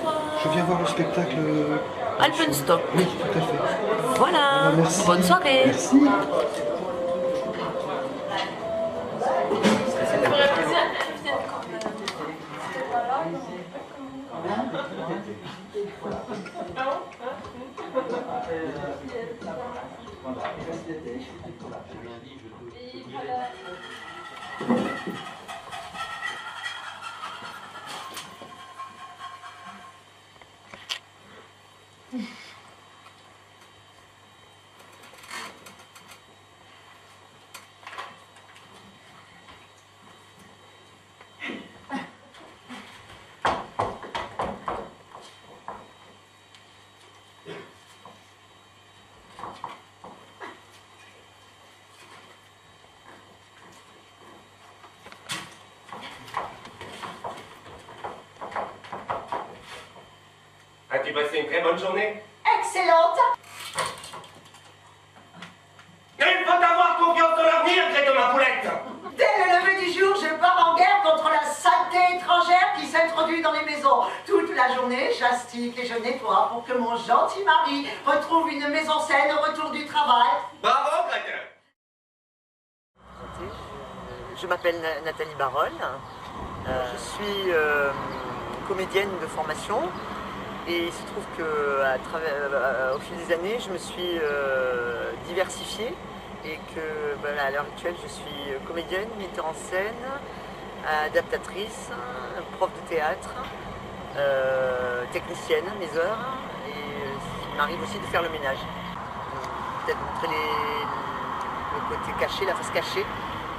bonsoir. Je viens voir le spectacle. Alpenstock. Oui, tout à fait. Voilà. Merci. Bonne soirée. Merci. As-tu passé une très bonne journée? Excellente. Il faut avoir confiance en l'avenir, Grete ma poulette. Dès le lever du jour, je pars en guerre contre la saleté étrangère qui s'introduit dans les maisons. Toute la journée, j'astique et je nettoie pour que mon gentil mari retrouve une maison saine au retour du travail. Bravo, Grete. Je m'appelle Nathalie Barol, je suis comédienne de formation et il se trouve qu'au fil des années je me suis diversifiée et que à l'heure actuelle je suis comédienne, metteur en scène, adaptatrice, prof de théâtre, technicienne à mes heures et il m'arrive aussi de faire le ménage. Peut-être montrer le côté caché, la face cachée.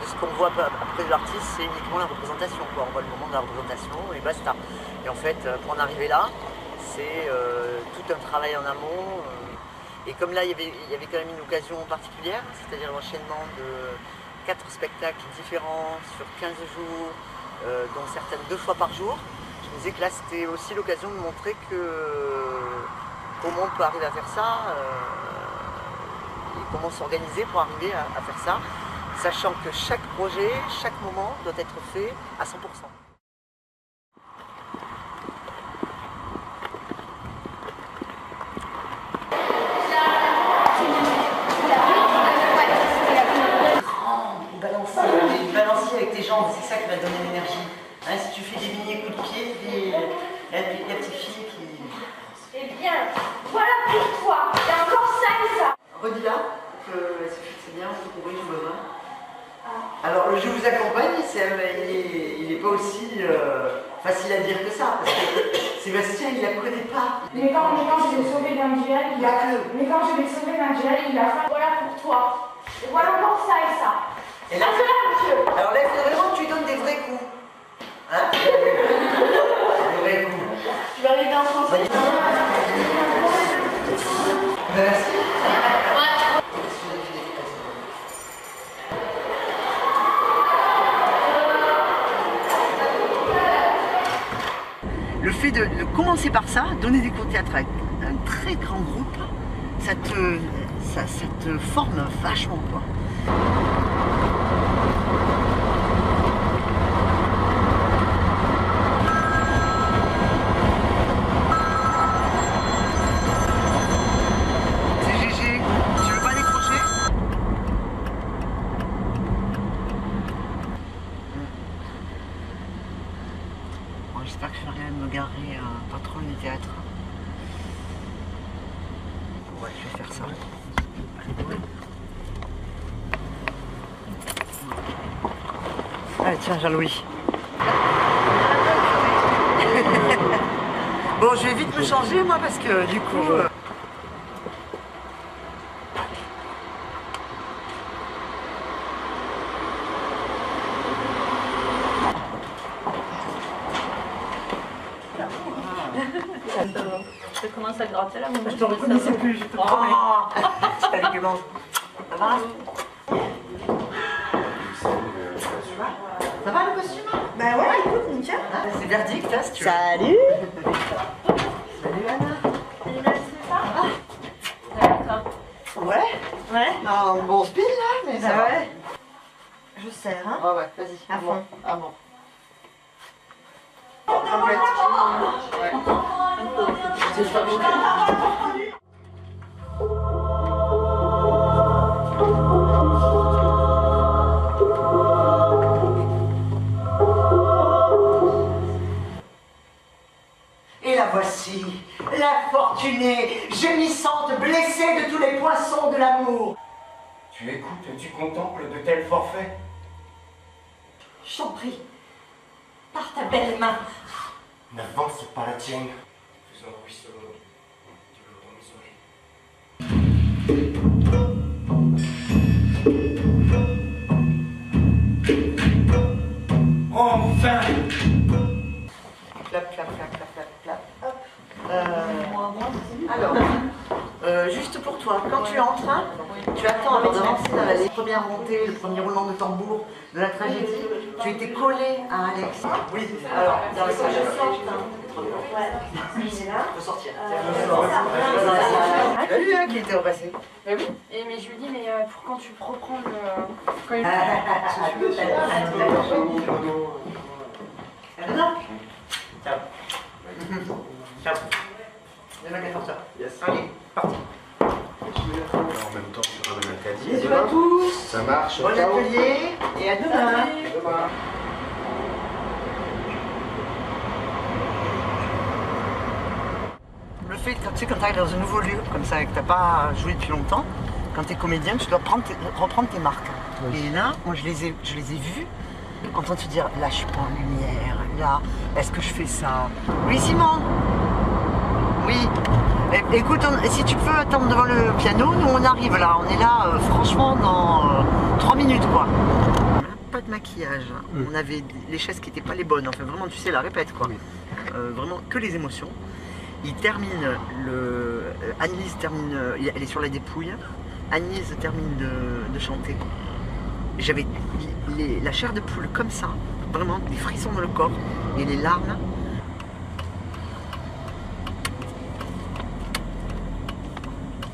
Ce qu'on voit après de l'artiste, c'est uniquement la représentation, quoi. On voit le moment de la représentation et basta. Et en fait, pour en arriver là, c'est tout un travail en amont. Et comme là, il y avait quand même une occasion particulière, c'est-à-dire l'enchaînement de 4 spectacles différents sur 15 jours, dont certaines 2 fois par jour. Je me disais que là, c'était aussi l'occasion de montrer comment on peut arriver à faire ça et comment s'organiser pour arriver à faire ça. Sachant que chaque projet, chaque moment doit être fait à 100%. Balancer avec tes jambes, c'est ça qui va te donner l'énergie. Hein, si tu fais des mini coups de pied, il y a des petites filles qui... Eh bien, voilà pour toi. Il y a encore ça et ça. Redis-là, que c'est bien, vous pouvez jouer besoin. Alors le je vous accompagne, il n'est pas aussi facile à dire que ça, parce que Sébastien il la connaît pas. Mais quand je l'ai sauvé d'un duel, il a fait voilà pour toi. Et voilà encore ça et ça. Et là, monsieur. alors là, il faudrait vraiment que tu donnes des vrais coups. Hein? Des vrais coups. Tu vas arriver en français. Merci. Le fait de commencer par ça, donner des cours de théâtre avec un très grand groupe, ça te forme vachement, quoi. C'est GG, tu veux pas décrocher? Bon, j'espère que je vais rien me garer pas trop du théâtre. Ouais, je vais faire ça. Allez, tiens, Jean-Louis. Bon, je vais vite me changer, moi, parce que du coup... Je commence à gratter là, Je te reconnaissais plus, je te promets. C'est argument. Ça va? Ça va le costume? Bah ouais, écoute, nickel. C'est verdict, hein, si tu veux. Salut. Salut Anna. Ouais. Ouais. Un bon speed là, mais ça va. Ouais. Je serre, hein. Ouais, vas-y. À fond. Ah bon. Complète. Ouais. Et la voici, la fortunée, gémissante, blessée de tous les poinçons de l'amour. Tu écoutes, tu contemples de tels forfaits. Je t'en prie, par ta belle main. N'avance pas la tienne. Faisons ruisseau de l'eau dans mes oreilles. Enfin! Clap, clap, clap, clap, clap, clap. Hop. Alors, juste pour toi, quand tu entres, hein, tu attends avant d'avancer dans la première montée, le premier roulement de tambour de la tragédie. Tu étais collé à Alex. Oui, alors, dans le sens, il faut sortir. Tu as vu hein, qu'il était repassé? Mais oui, mais je lui dis, mais pour quand tu reprends le. Quand il... Non. Ciao. Ciao. Yes. Allez, parti. En même temps, je ramène un caddie. Bisous à tous. Ça marche. Bon Ciao. atelier et à demain. Le fait, tu sais, quand tu arrives dans un nouveau lieu, comme ça, et que tu n'as pas joué depuis longtemps, quand tu es comédien, tu dois reprendre tes marques. Oui. Et là, moi, je les ai vus en train de se dire, là, je suis pas en lumière, là, est-ce que je fais ça? Oui, Simon. Oui. Écoute, si tu peux attendre devant le piano, nous, on arrive là. On est là, franchement, dans 3 minutes, quoi. Pas de maquillage. On avait les chaises qui n'étaient pas les bonnes. Enfin, vraiment, tu sais, la répète, quoi. Oui. Vraiment, que les émotions. Il termine Annelise termine, elle est sur la dépouille. Annelise termine de chanter. J'avais la chair de poule comme ça, vraiment des frissons dans le corps et les larmes.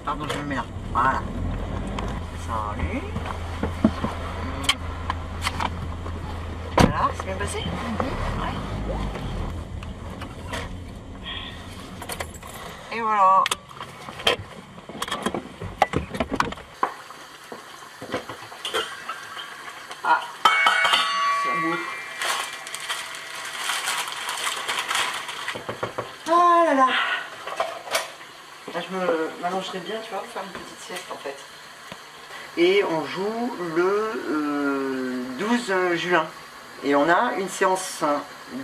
Pardon, je me mets là. Voilà. Salut. Voilà, c'est bien passé? Ouais. Et voilà. Ah, c'est beau. Ah là là. Là, je m'allongerai bien, tu vois, pour faire une petite sieste en fait. Et on joue le 12 juin. Et on a une séance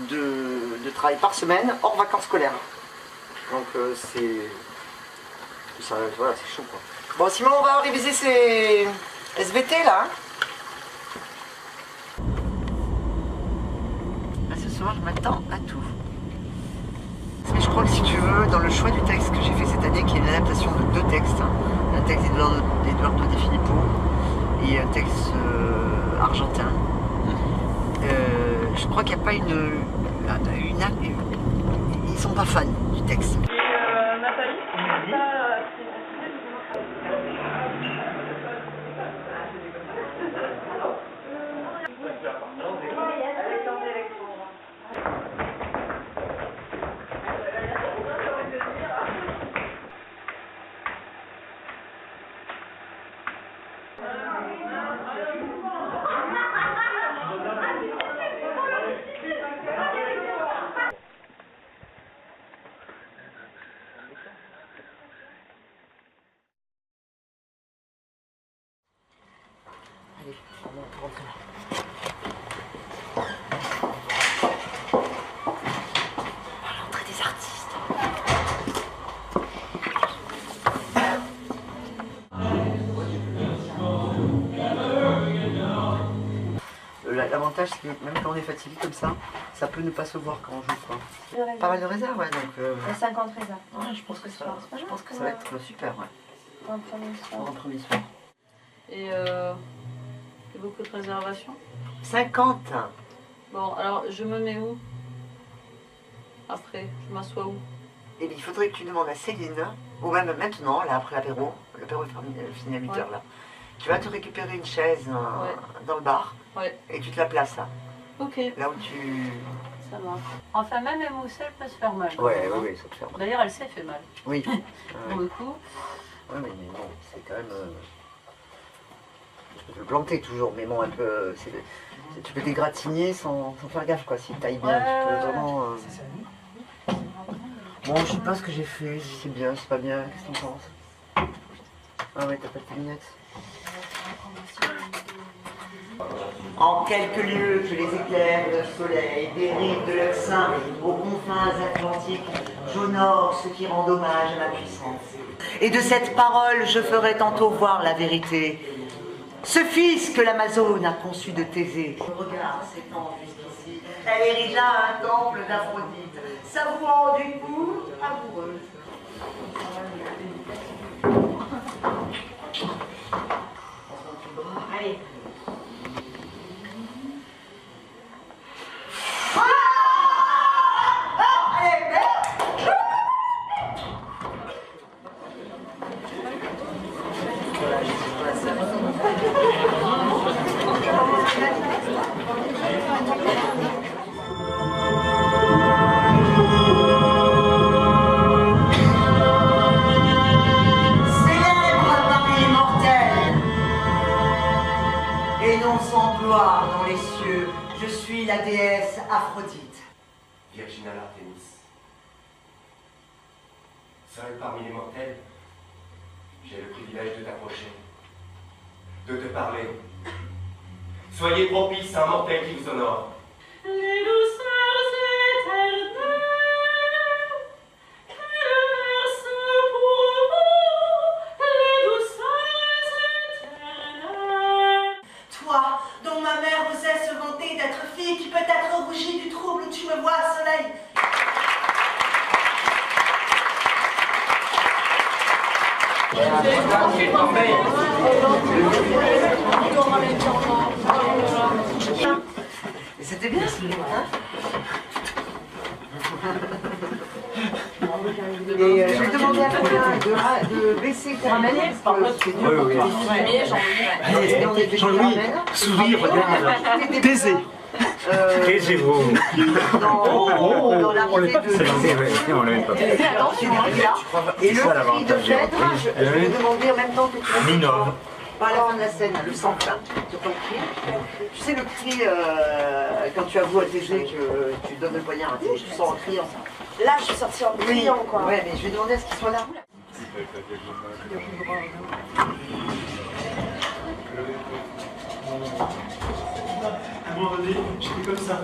de travail par semaine hors vacances scolaires. Donc c'est voilà, c'est chaud quoi. Bon, Simon, on va réviser ces SVT là. Hein. Ce soir, je m'attends à tout. Mais je crois que si tu veux, dans le choix du texte que j'ai fait cette année, qui est une adaptation de 2 textes, hein, un texte d'Eduardo De Filippo et un texte argentin, je crois qu'il n'y a pas ils sont pas fans du texte. Allez, on rentre là. L'entrée des artistes. L'avantage, c'est que même quand on est fatigué comme ça peut ne pas se voir quand on joue, quoi. Pas mal de réserves, ouais, donc... 50 réserves. Ouais, je pense que ça va être super, ouais. Pour un premier soir. Pour un premier soir. Et beaucoup de réservations. 50. Bon, alors je me mets où? Après, je m'assois où? Et bien, il faudrait que tu demandes à Céline, ou même maintenant, là, après l'apéro est fini à 8h, là. Tu vas te récupérer une chaise dans le bar, Ouais. et tu te la places, là. Ok, Là où tu... ça Exactement. Enfin, même émousser, elle peut se faire mal. Ouais, oui, ça peut faire mal. D'ailleurs, elle s'est fait mal. Oui. Pour le coup. Oui, mais bon, c'est quand même... Tu peux le planter toujours, mais bon, un peu... Tu peux dégratigner sans faire gaffe, quoi. Si taille bien, tu peux vraiment... Bon, je sais pas ce que j'ai fait, si c'est bien, c'est pas bien, qu'est-ce que t'en penses? Ah ouais, t'as pas de lunettes. En quelques lieux que les éclairs de soleil dérivent de leur sein aux confins atlantiques, j'honore ce qui rend hommage à ma puissance. Et de cette parole, je ferai tantôt voir la vérité. Ce fils que l'Amazone a conçu de Thésée. Son regard s'étend jusqu'ici. Elle érigea un temple d'Aphrodite, s'avouant du coup amoureuse. Allez. Sans gloire dans les cieux, je suis la déesse Aphrodite. Virginal Artemis. Seul parmi les mortels, j'ai le privilège de t'approcher, de te parler. Soyez propice à un mortel qui vous honore. Les douceurs éternelles, qu'elle verse pour vous, les douceurs éternelles. Toi, dont ma mère osait se vanter d'être fille, qui peut-être rougit du trouble où tu me vois, soleil. C'était bien ce livre, hein? Et je vais demander à Fabien de baisser ta ramener, parce que c'est dur pour toi. Jean-Louis, souris, regarde. Taisez. Taisez-vous. Dans l'arrivée de... On l'avait pas. Et le prix de Phèdre, je vais demander en même temps que tu vas... Minor. Pas à la fin de la scène, le sang-plein de ton cri. Tu sais le cri, quand tu avoues à Thésée que tu donnes le poignard à Thésée, tu sors en criant. Là, je suis sortie en criant, quoi. Ouais, mais je vais demander à ce qu'il soit là. À un moment donné, j'étais comme ça.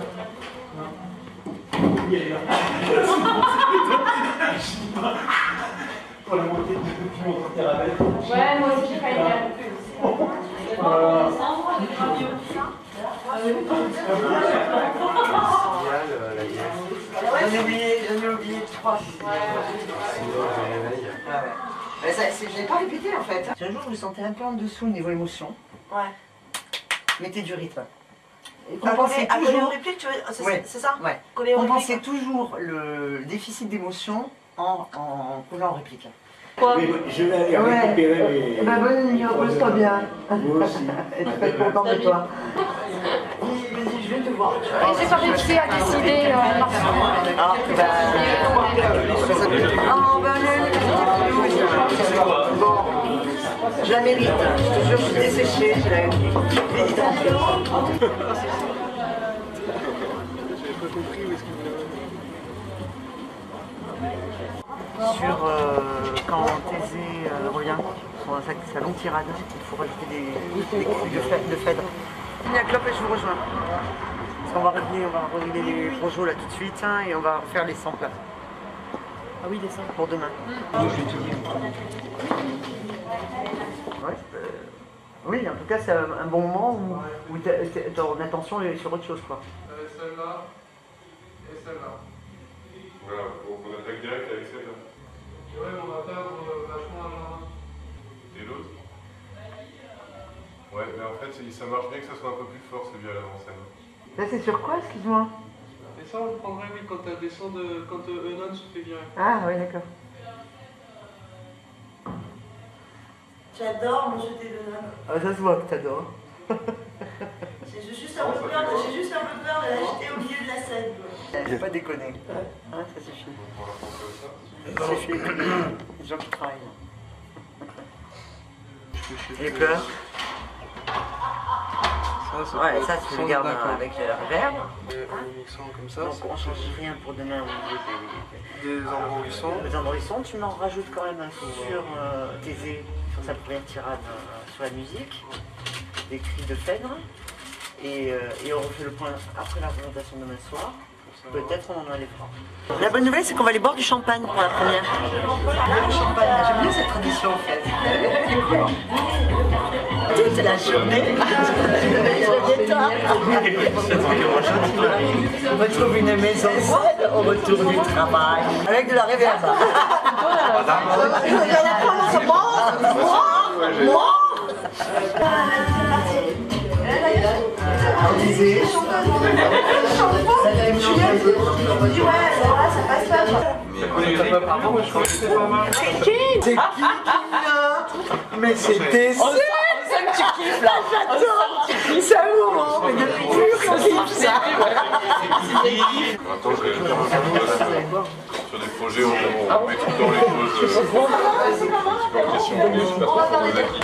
Pour la montée de mon caravelle. Ouais, moi aussi, j'ai failli y aller. J'en ai oublié 3. Je n'ai pas répété en fait. Un jour, je me sentais un peu en dessous au niveau émotion. Ouais. Mettez du rythme. Et À compensez toujours... réplique, tu veux... Ouais. C'est ça? Ouais. Compensez toujours le déficit d'émotion en coulant en réplique. Quoi? Je vais aller récupérer mes... bonne nuit, repose-toi bien. Moi aussi. Et tu peux être content de toi. Vas-y, je vais te voir. Et j'ai pas réussi à décider, Ah, bon, je la mérite. Je te jure, je suis desséchée. Je la mérite. Sur quand Thésée revient sur sa longue tirade, il faut rajouter des coups de Phèdre. Finis la clope et je vous rejoins. Parce qu'on va revenir, on va régler les projets là tout de suite hein, et on va faire les samples. Ah oui, les samples. Pour demain. Ouais, oui, en tout cas, c'est un bon moment où ton attention est sur autre chose, quoi. Celle-là et celle-là. Voilà, donc on attaque direct avec celle-là. Ouais, on va perdre vachement l'argent. Et l'autre? Ouais, mais en fait, ça marche bien que ça soit un peu plus fort, celui à l'avant-scène. Là, c'est sur quoi, excuse-moi? Et ça, on le prendrait, oui, quand elle descend de... quand Eunon se fait virer. Ah, oui, d'accord. J'adore mon jeté de notes. Ah, ça se voit que t'adores. J'ai juste un peu peur de la jeter au milieu de la scène. Faut pas déconner. Hein, ça suffit. Ça suffit. Les gens qui travaillent. Les pleurs. Ouais, ça tu le gardes avec le reverb. En mixant comme ça. Donc on change rien pour demain au niveau Des endroits où ils sont. des endroits où ils sont. Tu m'en rajoutes quand même un sur Thésée, sur sa première tirade sur la musique, des cris de Phèdre. Et on refait le point après la présentation demain soir. Peut-être on en enlèvera. La bonne nouvelle, c'est qu'on va aller boire du champagne pour la première. Le champagne, j'aime bien cette tradition en fait. Toute la journée, on retrouve une maison seule au retour du travail. Avec de la réverbe. C'est qui mais c'était ça. Tu kiffes là. J'adore. C'est amoureux. Mais depuis toujours qu'on kiffe ça. Attends, sur des projets, on met tout dans les choses. Un petit peu en pression, on est super fort, on est acquis.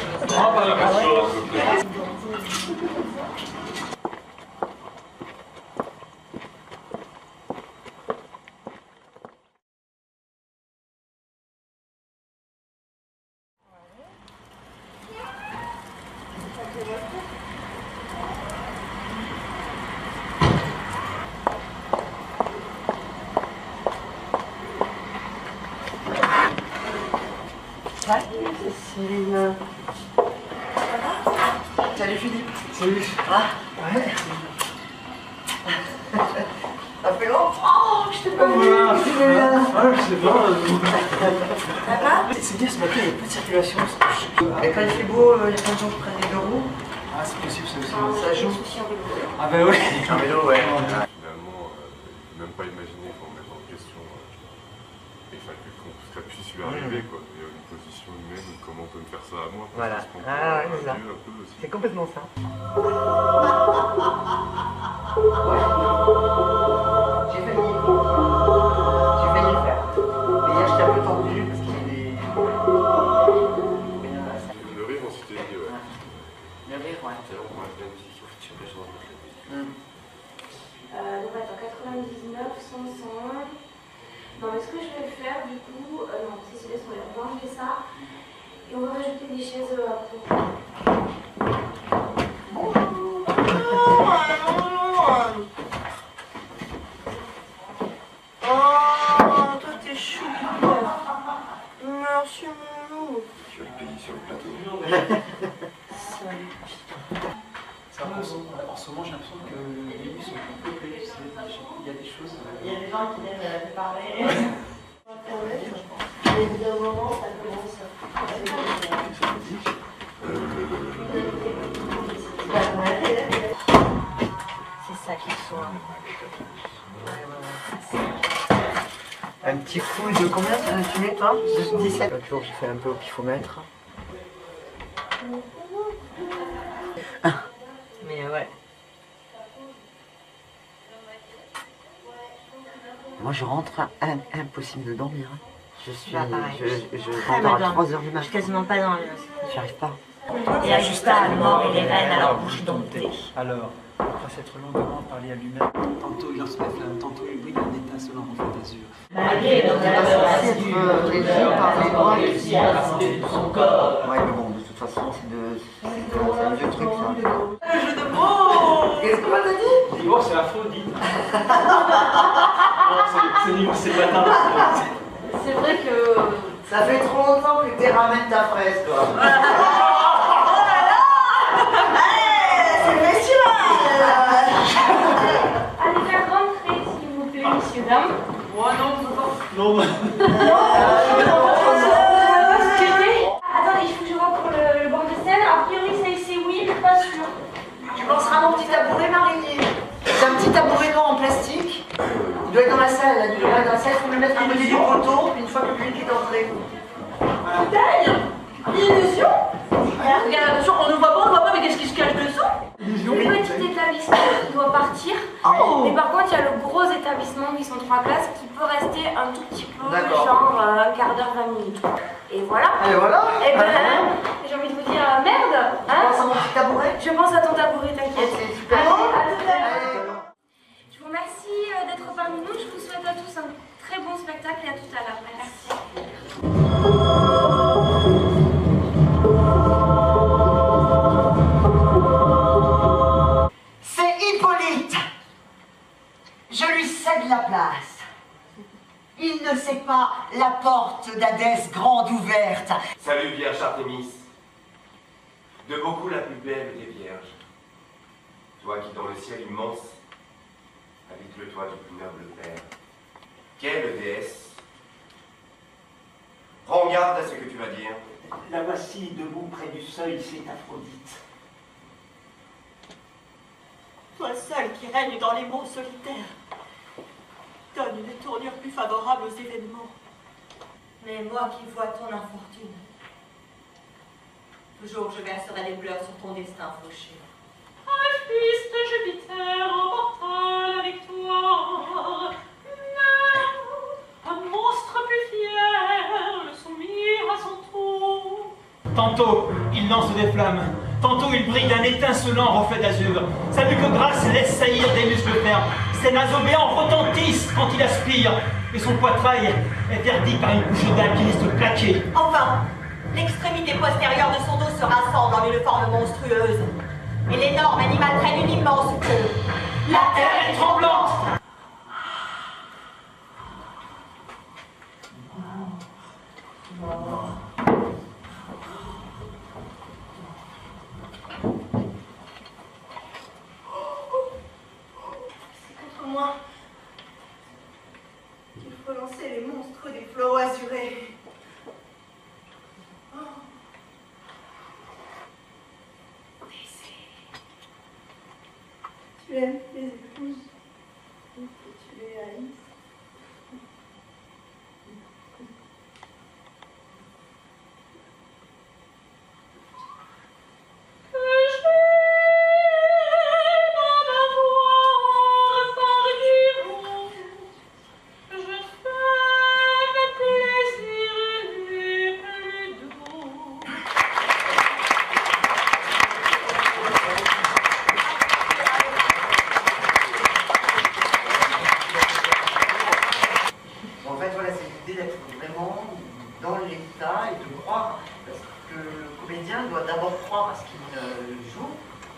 Céline. Salut Philippe. Salut. Ah, ouais. Ça fait longtemps que je t'ai pas vu. Je sais pas. C'est bien ce matin, il y a peu de circulation. Et quand il fait beau, il y a plein de gens qui prennent les deux roues. Ah, c'est possible, ça aussi. Ça joue. Ah, bah oui. Un vélo, ouais. Finalement, même pas imaginer qu'on mette en question et enfin, que ça puisse lui arriver, quoi. Et une position humaine, comment on peut me faire ça à moi? Voilà. Parce qu'on Ah, ouais, c'est ça. Dieu un peu aussi. C'est complètement ça. J'ai failli. J'ai failli le faire. Mais hier, j'étais un peu tendu parce qu'il y a des. Le rire, on s'était dit, ouais. Le rire, ouais. C'est vraiment de la musique, faut que tu me changes de la musique. Donc attends, 99, 100, 101. Non mais ce que je vais faire du coup, non, c'est laisse-moi, on va enlever ça. Et on va rajouter des chaises après. Oh, toi t'es chou. Merci mon. Je vais le payer sur le plateau. En ce moment, j'ai l'impression que les livres sont plus peuplés, tu sais, il y a des choses... Il y a des gens qui viennent te parler. Et au bout d'un moment, ça commence. C'est ça qu'il soit. Un petit coup de combien tu mets toi? 17. L'autre jour j'ai fait un peu au pifomètre. Mais ouais. Moi je rentre impossible de dormir. Je suis. Je rentre à 3h du matin. Je suis quasiment pas dans le... J'y arrive pas. Et Ajusta a le mort et les reines à leur bouche domptée. Alors, après s'être longuement parlé à lui-même, tantôt il lance la flamme, tantôt il brille un étincelant reflet d'azur. Malgré dans la régi par les bras qui a rassembler tout son corps. Ouais, mais bon, de toute façon, c'est un vieux truc ça. Le jeu de mots. Qu'est-ce que t'as dit? Dis-moi, c'est la folie. C'est pas tard. C'est vrai que Ça fait trop longtemps que tu ramènes ta fraise, toi. C'est festival. Allez faire rentrer, s'il vous plaît, messieurs, dames. moi non, Non, Attendez, il faut que je vois pour le bord de scène. A priori, c'est oui, mais pas sûr. Tu penseras à mon petit tabouret marinier. C'est un petit tabouret noir en plastique. Il doit être dans la salle, là, il doit être dans la salle, il faut le mettre à côté du poteau, une fois que le public est entré. Illusion. Regarde, attention, on ne voit pas, mais qu'est-ce qui se cache dessous? Le petit établissement qui doit partir. Mais par contre, il y a le gros établissement qui sont 3 classes qui peut rester un tout petit peu, genre un quart d'heure, 20 minutes. Et voilà. Et voilà. Et ben, j'ai envie de vous dire merde. Tu penses à mon petit tabouret? Je pense à ton tabouret, t'inquiète. C'est super. Allez, à tout à l'heure. Allez. Je vous remercie d'être parmi nous. Je vous souhaite à tous un très bon spectacle et à tout à l'heure. Merci. C'est Hippolyte. Je lui cède la place. Il ne sait pas la porte d'Hadès grande ouverte. Salut Vierge Artémis. De beaucoup la plus belle des vierges. Toi qui dans le ciel immense habite le toit du plus noble père. Quelle déesse. Prends garde à ce que tu vas dire. La voici debout près du seuil, c'est Aphrodite. Toi seul qui règne dans les monts solitaires, donne une tournure plus favorable aux événements. Mais moi qui vois ton infortune, toujours je verserai les pleurs sur ton destin fauché. Un fils de Jupiter emporta la victoire. Non, un monstre plus fier le soumit à son tour. Tantôt, il lance des flammes. Tantôt, il brille d'un étincelant reflet d'azur. Sa nuque grasse laisse saillir des muscles fermes. Ses naseaux béants retentissent quand il aspire. Et son poitrail est verdi par une couche d'alpiniste plaquée. Enfin, l'extrémité postérieure de son dos se rassemble en une forme monstrueuse. Et l'énorme animal traîne une immense queue. La terre est tremblante. Contre moi qu'il faut lancer les monstres des flots azurés. Oh. Tu aimes les épouses que tu les haïsses. En fait, voilà, c'est l'idée d'être vraiment dans l'état et de croire, parce que le comédien doit d'abord croire à ce qu'il joue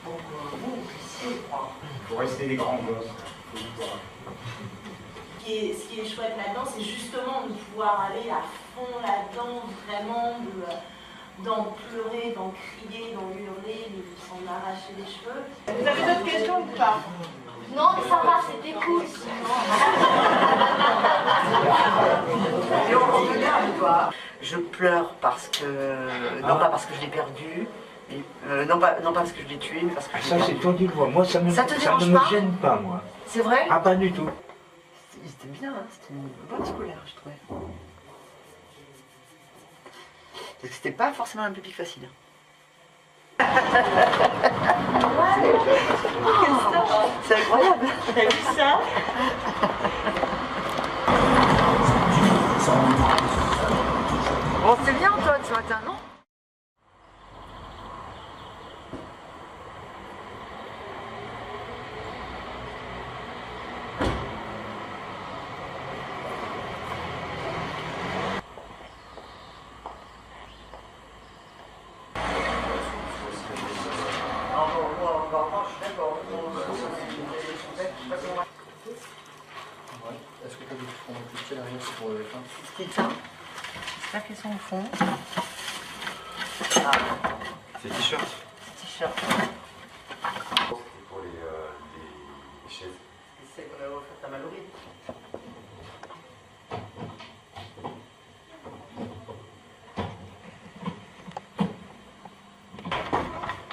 pour que vous puissiez croire. Il faut rester des grands gosses. Ce qui est chouette là-dedans, c'est justement de pouvoir aller à fond là-dedans, vraiment, d'en pleurer, d'en crier, d'en hurler, de s'en arracher les cheveux. Vous avez d'autres questions ou pas? Non, mais ça va, c'était cool. Et on regarde, toi. Je pleure parce que, non pas parce que je l'ai perdu, mais, non pas parce que je l'ai tué, mais parce que je l'ai Ça, perdu. c'est toi qui le vois. Moi, ça ne Ça te dérange me pas gêne pas, moi. C'est vrai? Ah, pas du tout. C'était bien, hein, c'était une bonne scolaire, je trouvais. Parce que c'était pas forcément un public facile. C'est incroyable. T'as vu ça? Bon, c'est bien Antoine ce matin, non? Est-ce que tu as des fonds de derrière pour le fin? C'est ça. J'espère qu'ils sont au fond. C'est t-shirt. T-shirt. C'est pour les chaises. C'est qu'on a offert à Mallory.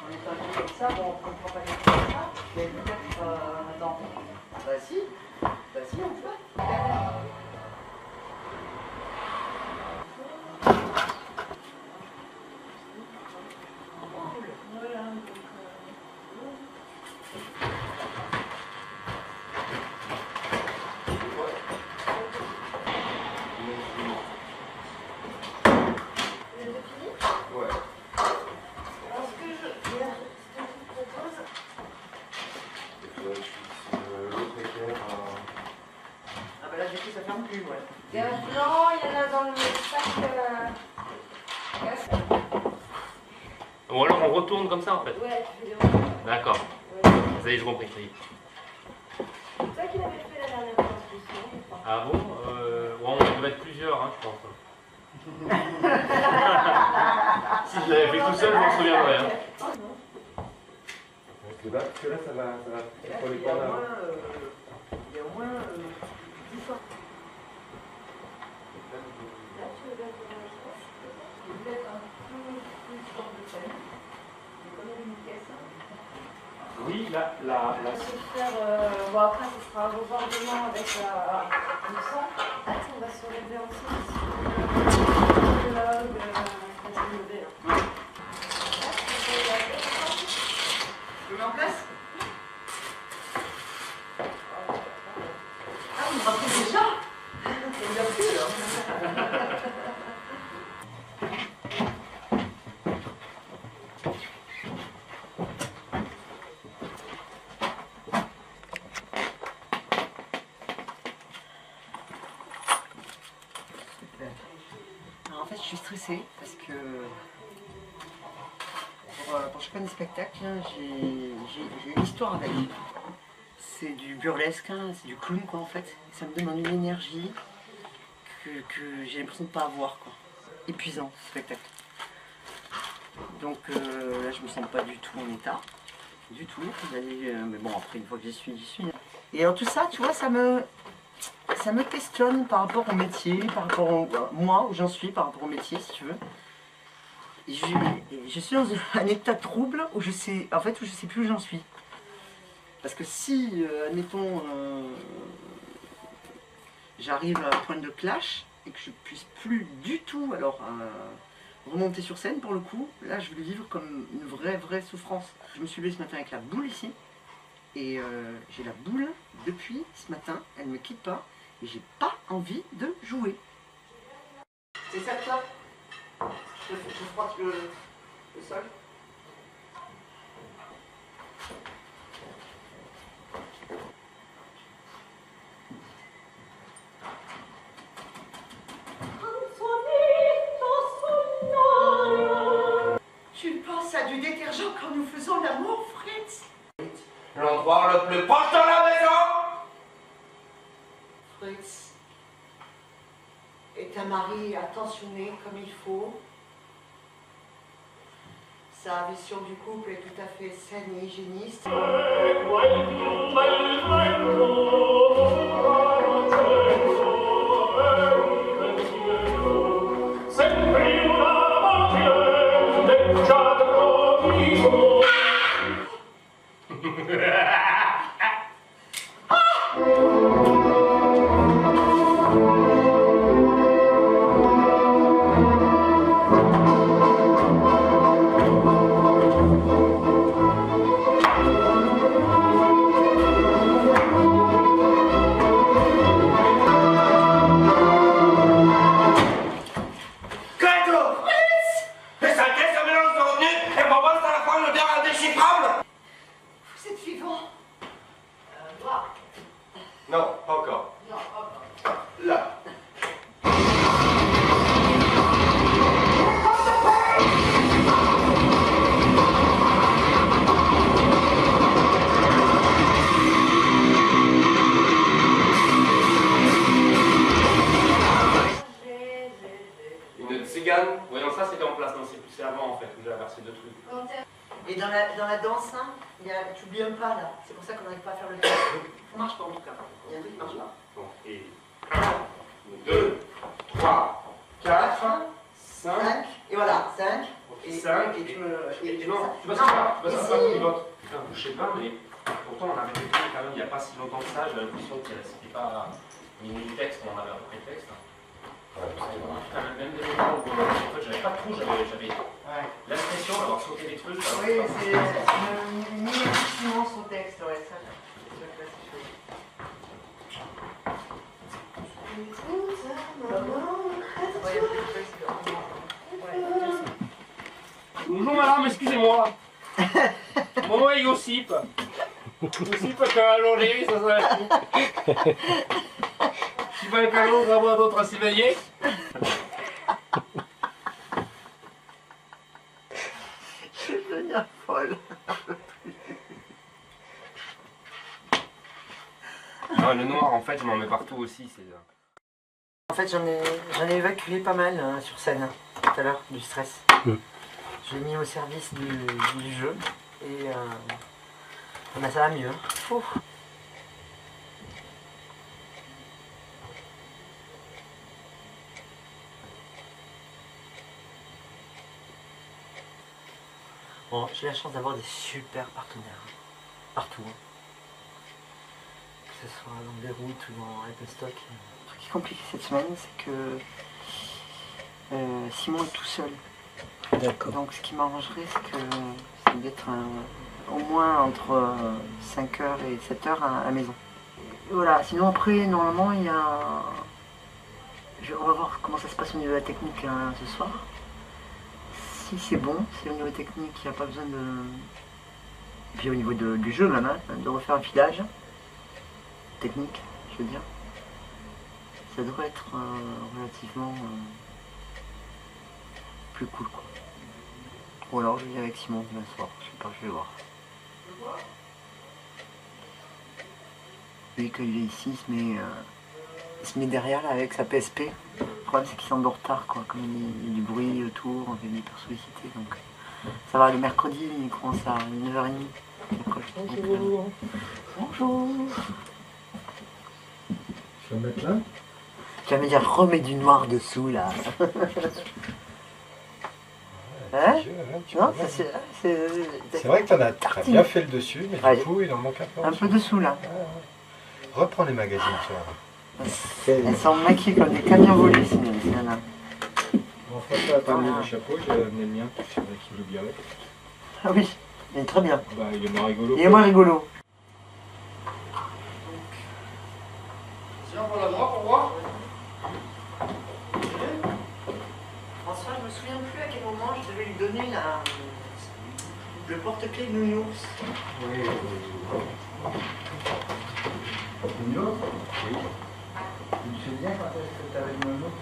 On est un peu comme ça, bon, on ne prend pas les trucs comme ça, mais peut-être, attends. Bah si, on peut. dans le sac. Ou alors on retourne comme ça en fait. Ouais, tu fais des ronds. D'accord. Ça y est, je compris, ça y est. C'est toi qui l'avais fait la dernière fois, je pense. Ah bon ouais, on devait être plusieurs, hein, je pense. Si je l'avais fait tout seul, je m'en souviendrai. Hein. Parce que là, ça va pour les Il y a au moins 10 fois. Là, tu regardes dans l'espace. Il y a peut-être un plus fort de scène. Il y a quand même une caisse. Oui, là. On peut faire. Bon, après, ce sera un rebordement avec le sang. Attends, on va se relever ensemble. Je le mets en place. Ah, vous me rappelez déjà? C'est bien plus, là. Alors, en fait, je suis stressée parce que pour chacun des spectacles, j'ai une histoire avec. C'est du burlesque, hein, c'est du clown quoi en fait. Ça me demande une énergie que j'ai l'impression de ne pas avoir quoi. Épuisant ce spectacle. Donc là je me sens pas du tout en état. Du tout. Mais bon après une fois que j'y suis, j'y suis. Et alors tout ça, tu vois, ça me questionne par rapport au métier, par rapport à moi, où j'en suis, par rapport au métier, si tu veux. Et je suis dans un état de trouble où je sais plus où j'en suis. Parce que si, admettons, j'arrive à un point de clash et que je puisse plus du tout, alors remonter sur scène pour le coup, là je vais le vivre comme une vraie souffrance. Je me suis levée ce matin avec la boule ici. Et j'ai la boule depuis ce matin, elle ne me quitte pas et j'ai pas envie de jouer. C'est ça toi? Je frotte le sol. Tu penses à du détergent quand nous faisons l'amour, Fritz? L'endroit le plus proche de la maison. Fritz est un mari attentionné comme il faut. Sa vision du couple est tout à fait saine et hygiéniste. Non, pas encore. Non, pas encore. Là. Une tzigane. Oui, non, ça c'était en place, non, c'est avant en fait, où j'ai inversé deux trucs. Et dans la danse, hein, tu oublies un pas là. C'est pour ça qu'on n'arrive pas à faire le temps. Ça marche pas en tout cas. Il y a un truc qui marche pas. Bon, et 2, 3, 4, 5. Et voilà, 5. Et 5. Et tu me. Et non, tu vois ça, tu vois ça, je sais pas, mais pourtant on avait fait quand même il n'y a pas si longtemps que ça, j'avais l'impression que c'était pas au niveau du texte, on avait appris le texte. Même des moments où en fait j'avais pas de trou, j'avais l'impression d'avoir sauté des trucs. Oui, c'est une immense au texte, ouais, ça. Bonjour madame, excusez-moi. Mon nom est Yossip. Yossip Caloré, ça serait. Si pas le calor, on va voir d'autres à s'éveiller. Je vais devenir folle. Non, le noir, en fait, je m'en mets partout aussi. En fait, j'en ai évacué pas mal sur scène tout à l'heure, du stress. Je l'ai mis au service du jeu et bah, ça va mieux. Ouf. Bon, j'ai la chance d'avoir des super partenaires partout. Hein. Que ce soit dans Beyrouth ou dans Apple-Stock. Le truc qui est compliqué cette semaine, c'est que Simon est tout seul. D'accord. Donc ce qui m'arrangerait, c'est d'être au moins entre 5h et 7h à la maison. Et voilà, sinon après, normalement, il y a... On va voir comment ça se passe au niveau de la technique ce soir. Si c'est bon, c'est au niveau technique, il n'y a pas besoin de... Et puis au niveau du jeu même, hein, de refaire un filage. Technique, je veux dire. Ça devrait être relativement plus cool, quoi. Ou alors je vais avec Simon demain soir, je sais pas, je vais voir. Vu qu'il est ici, il se met derrière là avec sa PSP. Le problème c'est qu'il semble en retard, quoi, comme il y a du bruit autour, on est hyper sollicité, donc ça va. Le mercredi il commence à 9h30. Bonjour. Bonjour. Je vais mettre là. Tu vas me dire remets du noir dessous là. Hein? Non, c'est vrai que t'en as très bien fait le dessus, mais du coup il en manque un peu. Un peu dessous là. Reprends les magazines, tu vois. Elles sont maquillées comme des camions volés, ces nanas. Bon, François a terminé le chapeau, j'ai amené le mien, c'est vrai qu'il l'oublierait. Ah oui, il est très bien. Bah, il est moins rigolo. Il est moins rigolo. Tiens, voilà moi pour voir. François, je me souviens plus à quel moment je devais lui donner le porte-clés de Nounours. Oui. Nounours? Oui. Tu te souviens quand est-ce que tu avais le Nounours?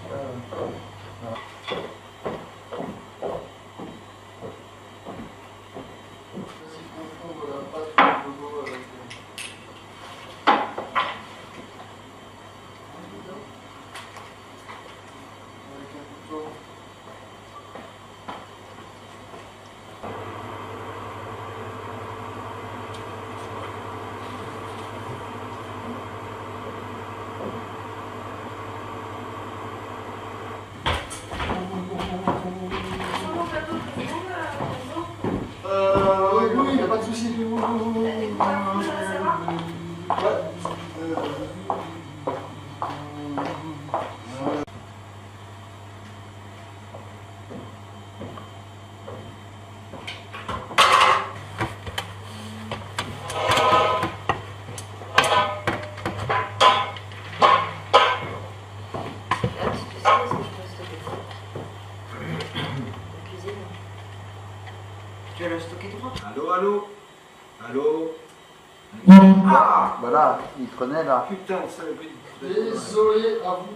Oui, il n'y a pas de souci. Tu vas le stocker droit. Allô, allô? Allô? Ah! Voilà, il prenait là. Putain, ça désolé à vous.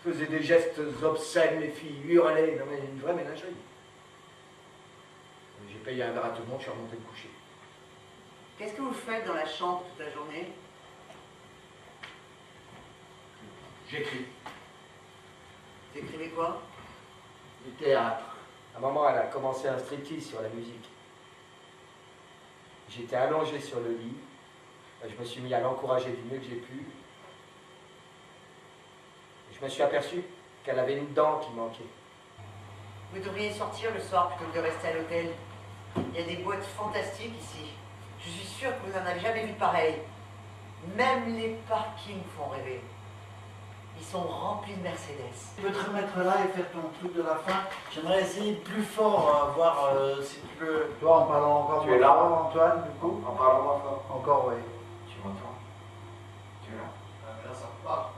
Faisait des gestes obscènes, les filles hurlaient, non mais une vraie ménagerie. J'ai payé un verre à tout le monde, je suis remonté me coucher. Qu'est-ce que vous faites dans la chambre toute la journée? J'écris. T'écrivais quoi? Du théâtre. À maman, elle a commencé un striptease sur la musique. J'étais allongé sur le lit. Je me suis mis à l'encourager du mieux que j'ai pu. Je me suis aperçu qu'elle avait une dent qui manquait. Vous devriez sortir le soir plutôt que de rester à l'hôtel. Il y a des boîtes fantastiques ici. Je suis sûre que vous n'en avez jamais vu pareil. Même les parkings font rêver. Ils sont remplis de Mercedes. Tu peux te remettre là et faire ton truc de la fin. J'aimerais essayer plus fort, voir si tu peux. Toi, en parlant encore Tu es là, Antoine, du coup. En parlant moins fort. Encore, oui. Tu m'entends? Tu es là? Là, ça repart.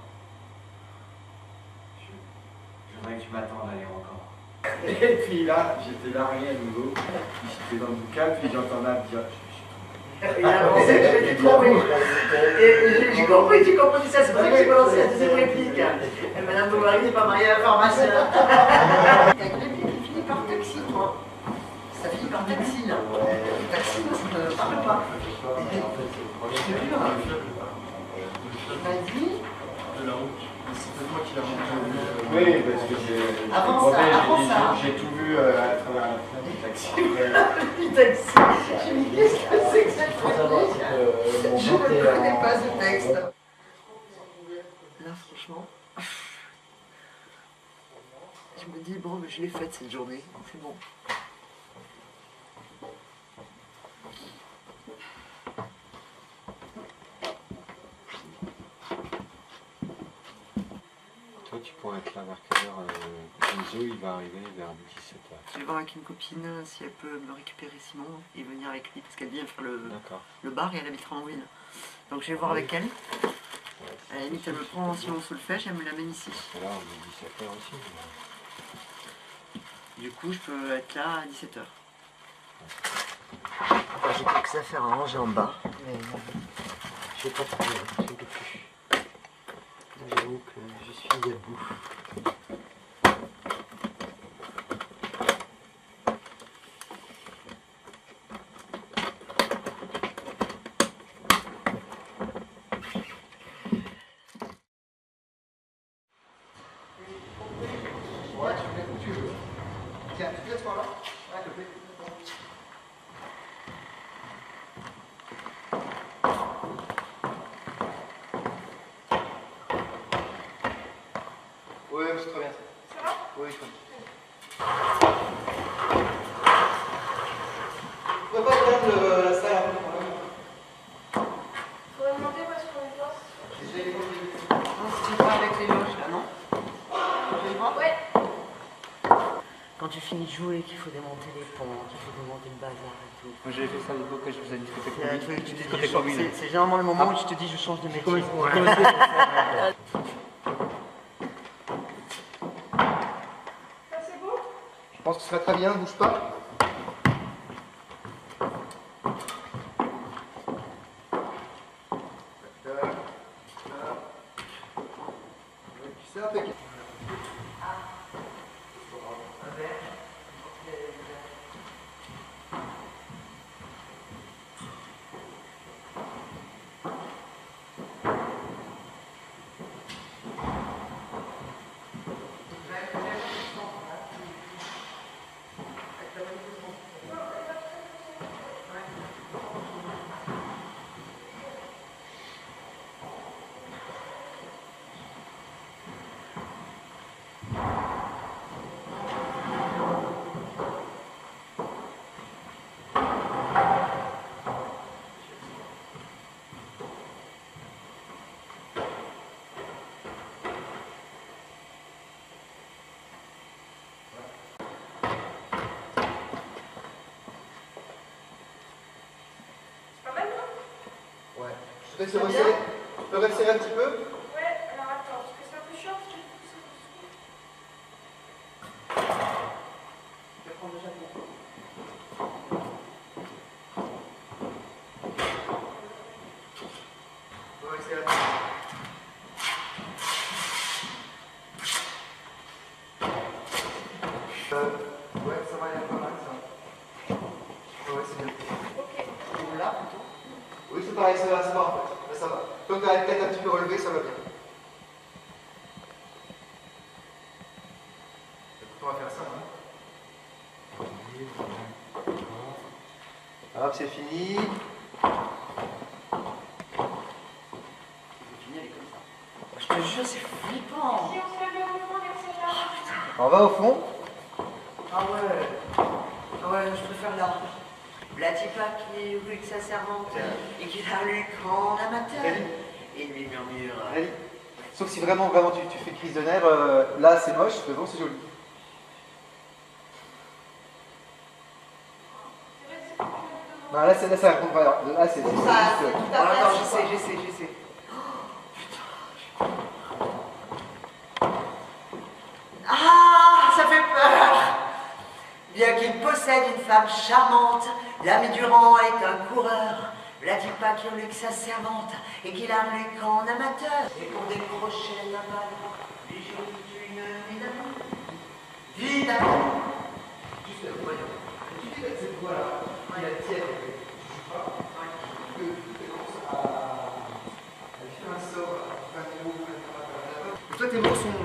Je voudrais que tu m'attendes d'aller encore. Et puis là, j'étais largué à nouveau. J'étais dans le bouquin, puis j'entendais dire. Il a avancé, je m'étais trompé. Et j'ai compris, tu compris ça, c'est pour ça que j'ai balancé la deuxième réplique. Et Madame Bovary n'est pas mariée à un pharmacien. T'as une réplique qui finit par taxi, toi. Ça finit par taxi, là. Taxi, moi, ça ne parle pas. C'est dur, hein. Il m'a dit. De la route. C'est peut-être moi qui l'ai rendu. Oui, parce que j'ai tout vu à travers la fenêtre du taxi. Du taxi. J'ai dit, qu'est-ce que c'est que cette réplique? Je ne connais pas ce texte. Là, franchement, je me dis, bon, mais je l'ai faite cette journée, c'est bon. Toi, tu pourrais être là vers quelle heure? Enzo, il va arriver vers 17h. Je vais voir avec une copine si elle peut me récupérer Simon et venir avec lui parce qu'elle vient faire le bar et elle habitera en ville. Donc je vais voir avec elle. À la limite, elle me prend Simon sous le fait, elle me l'amène ici. Là, on est 17h aussi. Du coup, je peux être là à 17h. J'ai quelques affaires à ranger en bas, mais je vais pas trouver, je ne peux plus. J'avoue que je suis à bout. Ouais, tu fais où tu veux. Tiens, tu te laisses par là. Ouais, le fait. Oui, c'est très bien. Ça va? Oui, très bien. Tu peux pas prendre la salle un peu quand même? Faut demander où est-ce qu'on est place. Non, si tu pas avec les loges là, non? Tu les vois? Ouais. Quand tu finis de jouer, qu'il faut démonter les ponts, qu'il faut démonter le bazar et tout. Moi j'avais fait ça à l'époque quand je faisais une discothèque commune. C'est généralement le moment où je te dis je change de métier. Ça c'est beau? Je pense que ce serait très bien, bouge pas. C'est impeccable. Tu peux resserrer un petit peu? Ouais, alors attends, parce que c'est un peu chiant, parce que Je vais prendre déjà pour. Ouais, c'est là. Ouais, ça va, il y a pas mal ça. Ouais, c'est bien. Ok. Et là plutôt? Oui, c'est pareil, ça va en fait. Là, ça va. Tant que tu as la tête un petit peu relevée, ça va bien. On va faire ça, hein. Hop, c'est fini. Je te jure, c'est flippant. Si on se lève le mouvement, c'est là. On va au fond. Ah ouais, je préfère là. La tipa qui oublie que sa servante et qui la lu en amateur. Et lui murmure. Sauf si vraiment tu fais crise de nerfs, là c'est moche, mais bon c'est joli. Bah là ça raconte pas, là c'est juste... Attends, j'essaie. Ah, ça fait peur. Bien qu'il possède une femme charmante, l'ami Durand est un coureur. L'a-t-il pas qui hurle que sa servante et qu'il arme les camps amateurs? Et pour décrocher la balle, lui jure une vie d'amour. Vie d'amour. Juste le voyant. Tu dis que cette voix-là, qui est la tienne, tu joues pas, que tu commences à lui faire un sort, à faire des mots, et toi tes mots sont...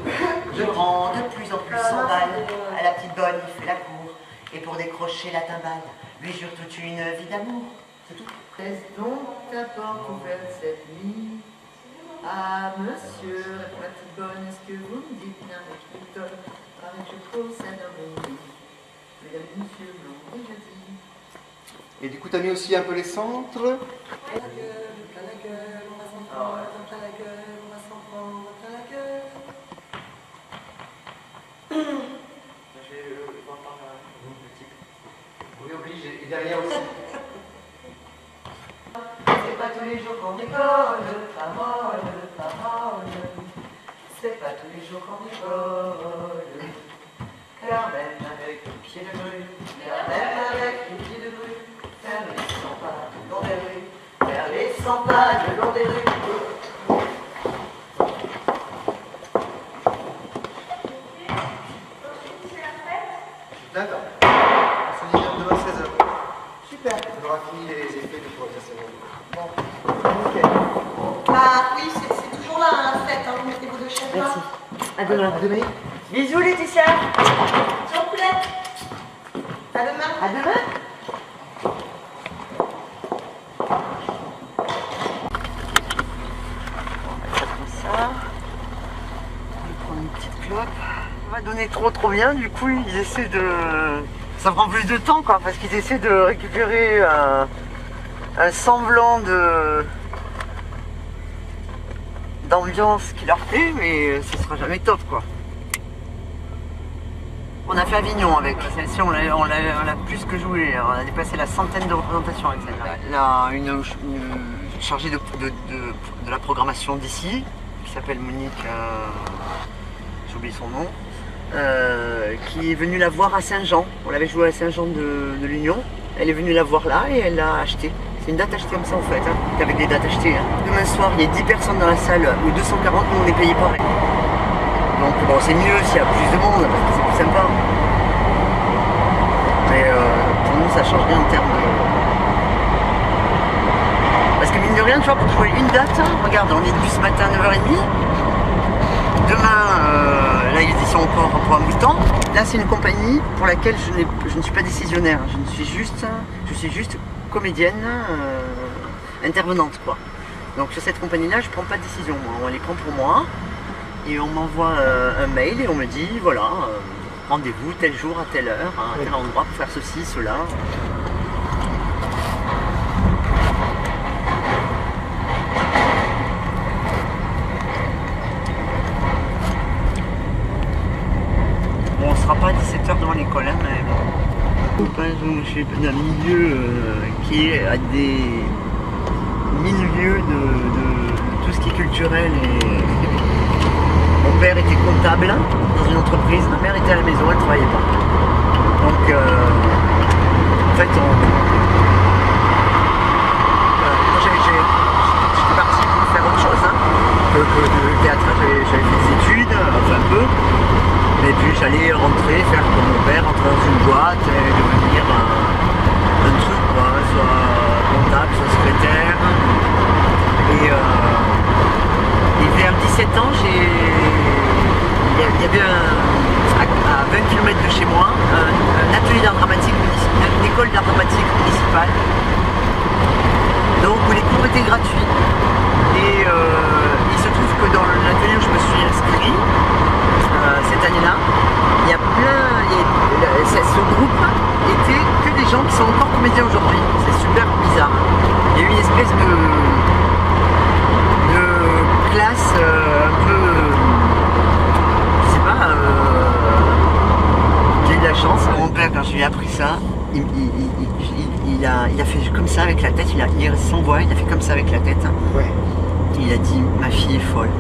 Durand de plus en plus s'emballe. À la petite bonne, il fait la cour. Et pour décrocher la timbale, lui jure toute une vie d'amour. C'est tout. Laisse donc ta porte ouverte cette nuit. Ah, monsieur, ma petite bonne, est-ce que vous me dites bien avec une tonne, avec je possède un bon lit. Mesdames et messieurs, l'ont déjà dit. Et du coup t'as mis aussi un peu les centres. Plein la gueule, on va s'en prendre, plein la gueule, on va s'en prendre, plein la gueule. Je vais voir par là, le type. Oui, oblige, et derrière aussi. C'est pas tous les jours qu'on rigole, parole. C'est pas tous les jours qu'on rigole. Car même avec le pied de grue, car même avec le pied de grue, faire les 100 pas le long des rues, faire les 100 pas le long des rues. D'accord. On se dit demain 16h. Super. On aura fini les effets de progression. Bon. Nickel. Ah oui, c'est toujours là, hein, faites, hein, vous mettez vos deux chefs là. Merci. À demain. À demain. Bisous Laetitia. S'il vous plaît. À demain. À demain. Ça. On va prendre une petite clope. Ça va donner trop bien, du coup ils essaient de... Ça prend plus de temps quoi, parce qu'ils essaient de récupérer un semblant d'ambiance qui leur plaît, mais ce sera jamais top quoi. On a fait Avignon avec celle-ci, on l'a plus que joué, on a dépassé la centaine de représentations avec celle-là. Une chargée de la programmation d'ici, qui s'appelle Monique, j'oublie son nom, qui est venue la voir à Saint-Jean. On l'avait joué à Saint-Jean de l'Union, elle est venue la voir là et elle l'a acheté. C'est une date achetée comme ça en fait, hein, avec des dates achetées. Hein. Demain soir, il y a 10 personnes dans la salle, ou 240, nous on est payé pareil. Donc bon, c'est mieux s'il y a plus de monde, parce que c'est plus sympa. Mais pour nous, ça change rien en termes de... Parce que mine de rien, tu vois, pour trouver une date, regarde, on est dû ce matin à 9h30. Demain, là, ils y sont encore pour un bout de temps. Là, c'est une compagnie pour laquelle je ne suis pas décisionnaire. Je suis juste comédienne, intervenante, quoi. Donc sur cette compagnie-là, je ne prends pas de décision. On les prend pour moi. Et on m'envoie un mail et on me dit, voilà, rendez-vous tel jour, à telle heure, à tel endroit pour faire ceci, cela. Bon, on ne sera pas à 17h devant l'école, hein, mais je suis d'un milieu qui est à des milieux de tout ce qui est culturel et... Mon père était comptable dans une entreprise, ma mère était à la maison, elle ne travaillait pas. Donc, en fait, j'étais parti pour faire autre chose que le théâtre. J'avais fait des études, enfin un peu. Et puis j'allais rentrer, faire comme mon père, rentrer dans une boîte et devenir un truc, quoi, soit comptable, soit secrétaire. Et vers 17 ans, il y avait à 20 km de chez moi un atelier d'art dramatique municipal, une école d'art dramatique municipale, donc où les cours étaient gratuits. Et il se trouve que dans l'atelier où je me suis inscrit cette année-là, il y a ce groupe était que des gens qui sont encore comédiens aujourd'hui. C'est super bizarre. Il y a eu une espèce de classe un peu comme ça avec la tête, il est sans voix, il a fait comme ça avec la tête. Ouais. Il a dit ma fille est folle.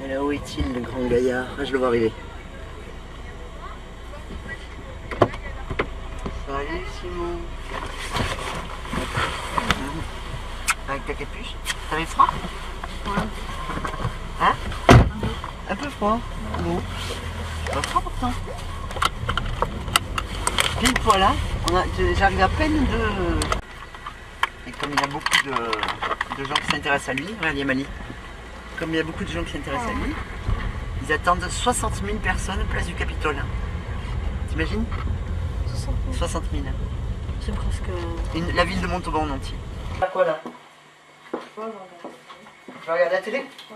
Et là où est-il le grand gaillard? Ah, je le vois arriver. Salut Simon. Avec ta capuche. T'avais froid? Ouais. Hein? Un peu froid. Bon. Pas froid pourtant. Pile poil là. J'arrive à peine de... Et comme il y a beaucoup de gens qui s'intéressent à lui, regarde Yamali. Comme il y a beaucoup de gens qui s'intéressent à lui, ils attendent 60 000 personnes place du Capitole. T'imagines? 60 000. C'est presque... La ville de Montauban en entier. À quoi là? Tu vas regarder la télé? Ouais.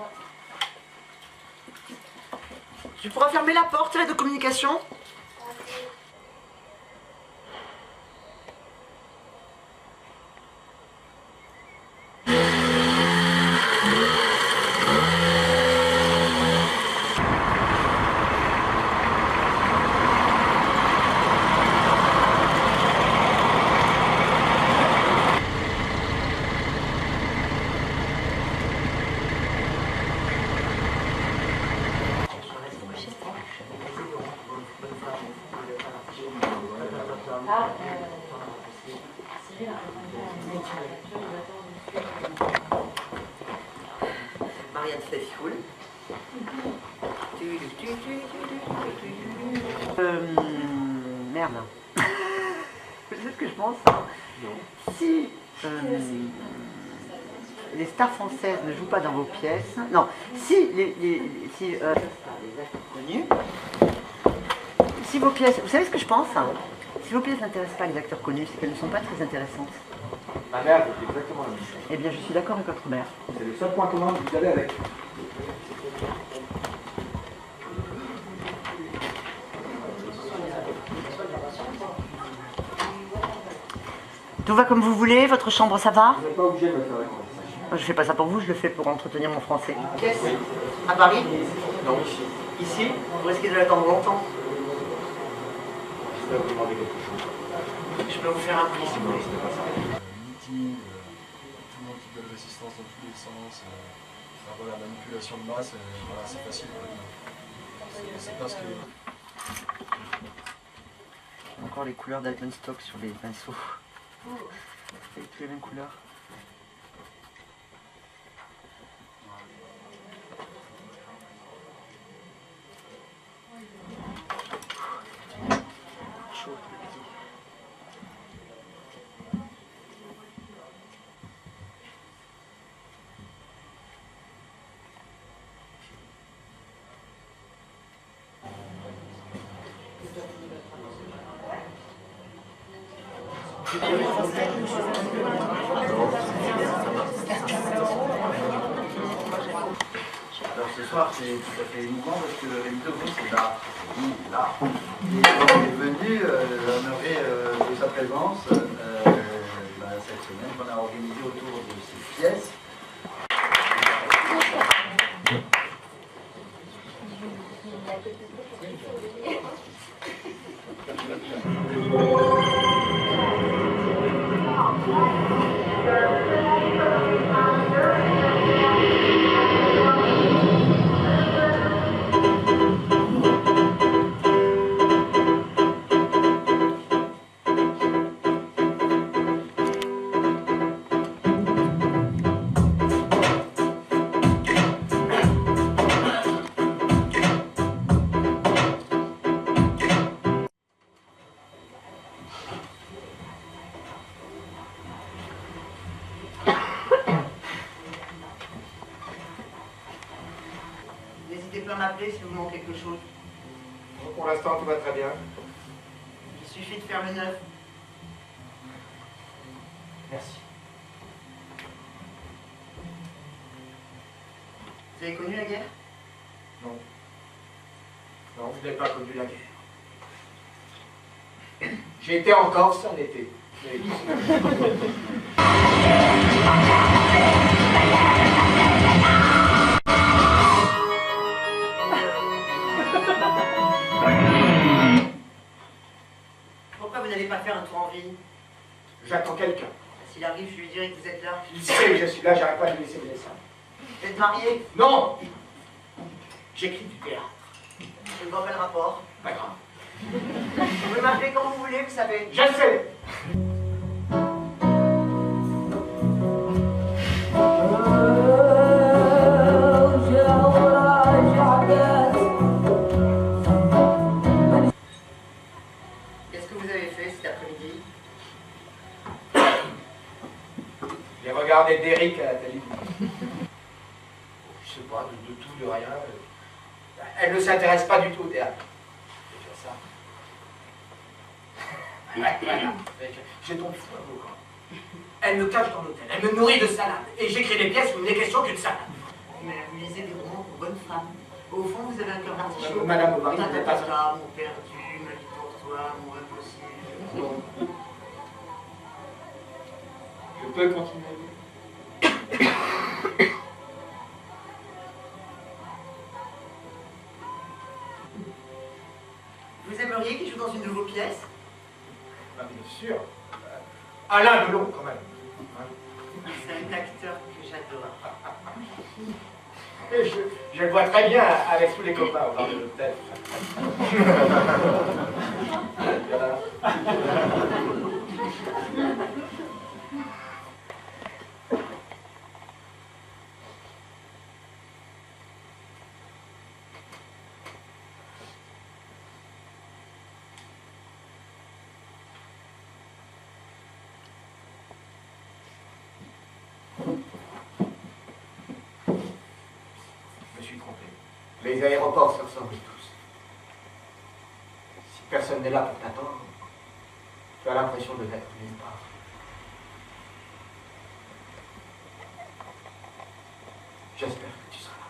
Tu pourras fermer la porte là, de communication? Marianne Faithfull. Merde. Vous savez ce que je pense? Si les stars françaises ne jouent pas dans vos pièces, non, si les acteurs connus, si vos pièces, vous savez ce que je pense? Si vos pièces n'intéressent pas les acteurs connus, c'est qu'elles ne sont pas très intéressantes. Ma mère fait exactement la même chose. Eh bien, je suis d'accord avec votre mère. C'est le seul point commun que vous avez avec. Tout va comme vous voulez, votre chambre ça va? Vous n'êtes pas obligé de me faire la conversation. Je fais pas ça pour vous, je le fais pour entretenir mon français. Qu'est-ce? À Paris? Non, ici. Ici? Vous risquez de l'attendre longtemps. Je vais vous demander quelque chose. Je peux vous faire un prix si vous voulez. Meeting, tout le monde qui donne résistance dans tous les sens, voilà, manipulation de masse, voilà, c'est facile. C'est pas ce que... Encore les couleurs d'Alpenstock sur les pinceaux. Avec toutes les mêmes couleurs. Chaud, petit. Alors ce soir c'est tout à fait émouvant parce que les deux groupes c'est là. Et on est venu honorer de sa présence cette semaine qu'on a organisée autour de ces pièces. N'hésitez pas à m'appeler si vous manque quelque chose. Pour l'instant, tout va très bien. Il suffit de faire le neuf. Merci. Vous avez connu la guerre? Non. Non, vous n'avez pas connu la guerre. J'ai été en Corse en été. Mais... Pourquoi vous n'allez pas faire un tour en ville? J'attends quelqu'un. S'il arrive, je lui dirai que vous êtes là. Il sait que je suis là, j'arrête pas de lui laisser des dessins. Vous êtes marié? Non. J'écris du théâtre. Je ne vois pas le rapport. Pas grave. Vous pouvez m'appeler quand vous voulez, vous savez. Je le sais. Qu'est-ce que vous avez fait cet après-midi? J'ai regardé Derrick à la télévision. Je sais pas, de tout, de rien. Elle ne s'intéresse pas du tout au théâtre. C'est ça. J'ai tombé fou à vous. Elle me cache dans l'hôtel, elle me nourrit de salade. Et j'écris des pièces où il n'est question qu'une salade. Mais vous lisez des romans pour bonnes femmes. Au fond, vous avez un cœur d'artichaut. Madame Bovary, vous n'êtes pas... Mon perdu, ma vie pour toi, mon impossible. Bon. Je peux continuer. Vous aimeriez qu'il joue dans une de vos pièces? Ah, bien sûr. Alain Delon, quand même. C'est un acteur que j'adore. Et je le vois très bien avec tous les copains au bar de l'hôtel. Les aéroports se ressemblent tous. Si personne n'est là pour t'attendre, tu as l'impression de n'être nulle part. J'espère que tu seras là.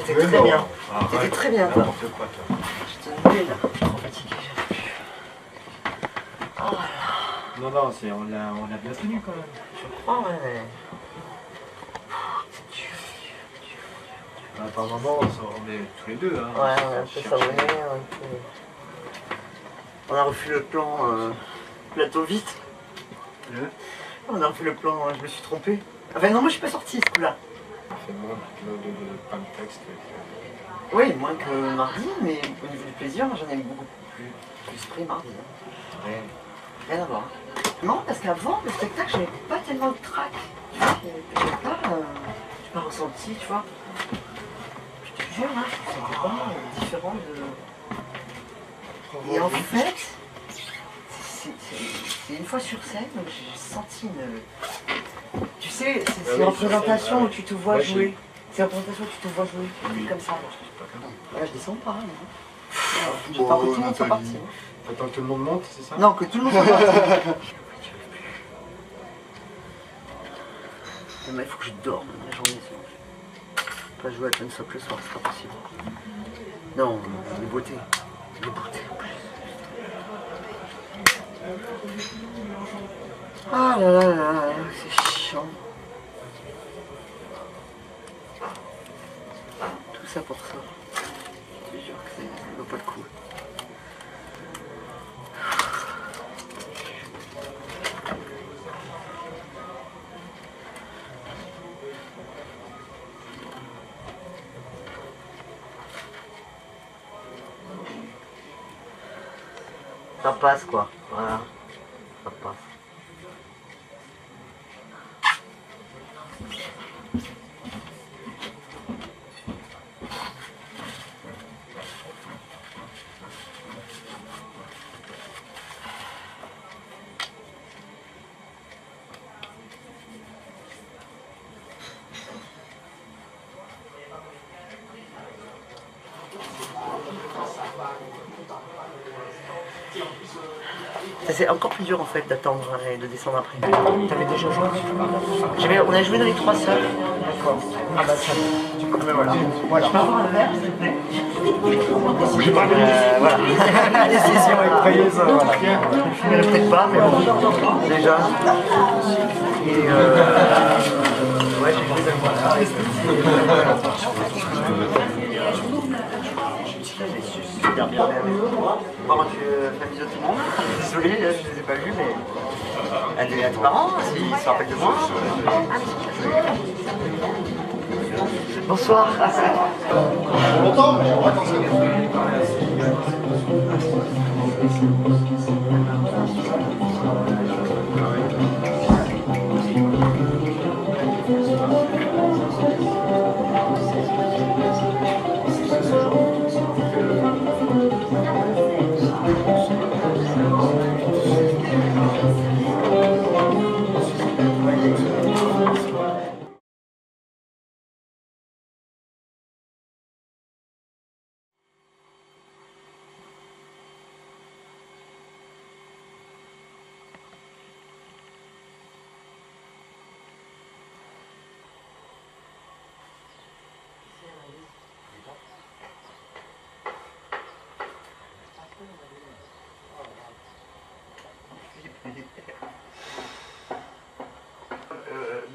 C'était très bien. C'était très bien, toi. N'importe quoi, toi. J'étais nul, je suis trop fatigué. Oh là là. Non, non, on l'a bien tenu quand même. Je crois, ouais. Par moment, on s'en remet tous les deux. Hein. Ouais, on a un peu savonné. On a refait le plan plateau vite. On a refait le plan, je me suis trompé. Enfin non, moi je suis pas sorti ce coup-là. C'est moins de pas de texte. Oui, moins que mardi, mais au niveau du plaisir, moi j'en ai beaucoup plus pris mardi. Hein. Rien à voir. Non, parce qu'avant le spectacle, j'avais pas tellement de trac. Tu vois, j'avais pas ressenti, tu vois. Je te jure, hein, c'était vraiment différent de... Et en fait, c'est une fois sur scène où j'ai senti une... Tu sais, c'est une représentation où tu te vois jouer. C'est une représentation où tu te vois jouer. Comme ça. Là, je descends pas. J'attends que tout le monde soit parti. T'attends que tout le monde monte, c'est ça? Non, que tout le monde soit parti. Mais il faut que je dorme la journée. Pas jouer à Ten Sock le soir, c'est pas possible. Non, les beautés. Les beautés en plus. Ah là là là là, c'est chiant. Tout ça pour ça. Je te jure que ça vaut pas le coup. Ça passe quoi, voilà. Ça passe. C'est encore plus dur en fait d'attendre et de descendre après. T'avais déjà joué? On a joué dans les 3 seuls. D'accord. Ah bah ça. Du coup, voilà. Je peux avoir un verre s'il te plaît? Voilà. La décision est prise. Voilà. Je ne peut-être pas, mais bon. Déjà. Et ouais, j'ai joué dans super bien. Bon, tu fais un bisou à tout le monde. Désolé, je ne les ai pas vus, mais à tes parents, s'ils se rappellent de moi. Bonsoir. Longtemps, mais on va t'en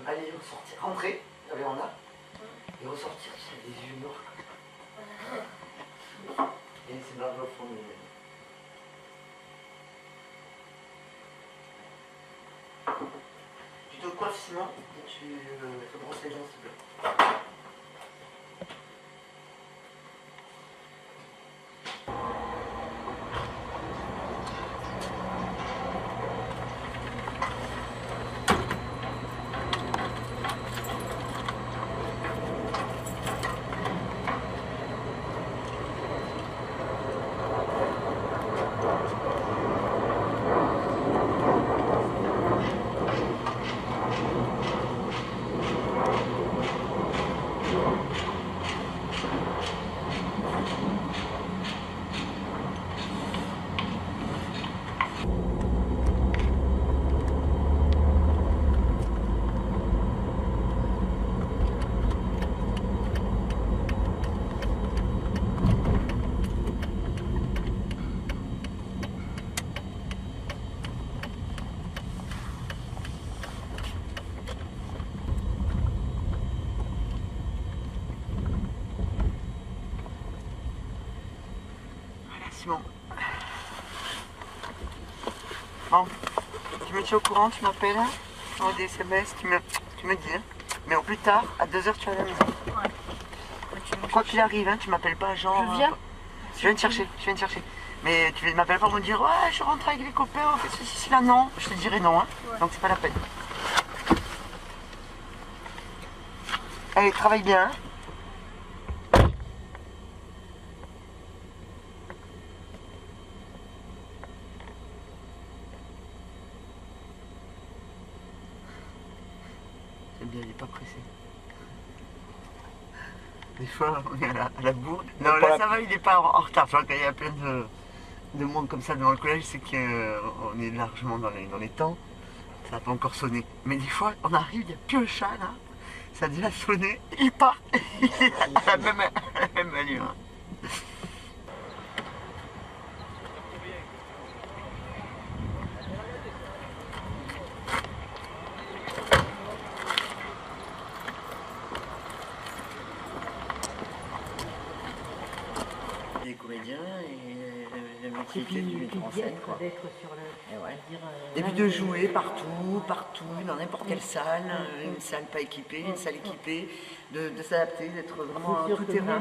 Allez ressortir, rentrer, la véranda, et ressortir, c'est des yeux noirs. Et c'est dans le fond de... Tu te coiffes Simon, et tu te brosses les dents s'il te plaît. Simon. Bon, tu me tiens au courant, tu m'appelles, tu m'envoies des SMS, tu me dis, hein. Mais au plus tard, à 2h tu es à la maison. Ouais. Quoi qu'il arrive, hein, tu m'appelles pas genre... Je viens. Je viens te chercher, Mais tu ne m'appelles pas pour me dire, ouais, je rentre avec les copains, on fait ceci, cela, non. Je te dirai non, hein. Ouais. Donc c'est pas la peine. Allez, travaille bien, hein. Bien, il n'est pas pressé. Des fois, on est à la bourre. Non, là, ça va, il n'est pas en retard. Tu vois, quand il y a plein de monde comme ça devant le collège, c'est qu'on est largement dans les temps. Ça n'a pas encore sonné. Mais des fois, on arrive, il n'y a plus un chat, là. Ça a déjà sonné, il part. Il est à la même allure. Les comédiens et le métier du metteur en scène, quoi. Et puis de jouer partout, dans n'importe quelle salle, une salle pas équipée, une salle équipée, de s'adapter, d'être vraiment tout terrain.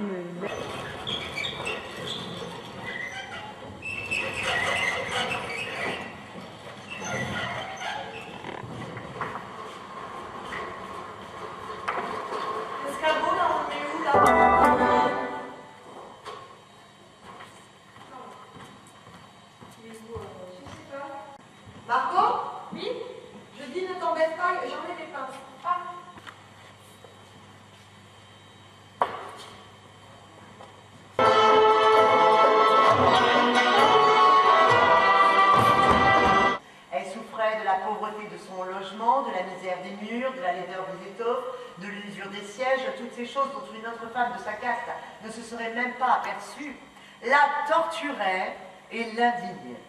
des sièges, toutes ces choses dont une autre femme de sa caste ne se serait même pas aperçue, la torturaient et l'indignaient.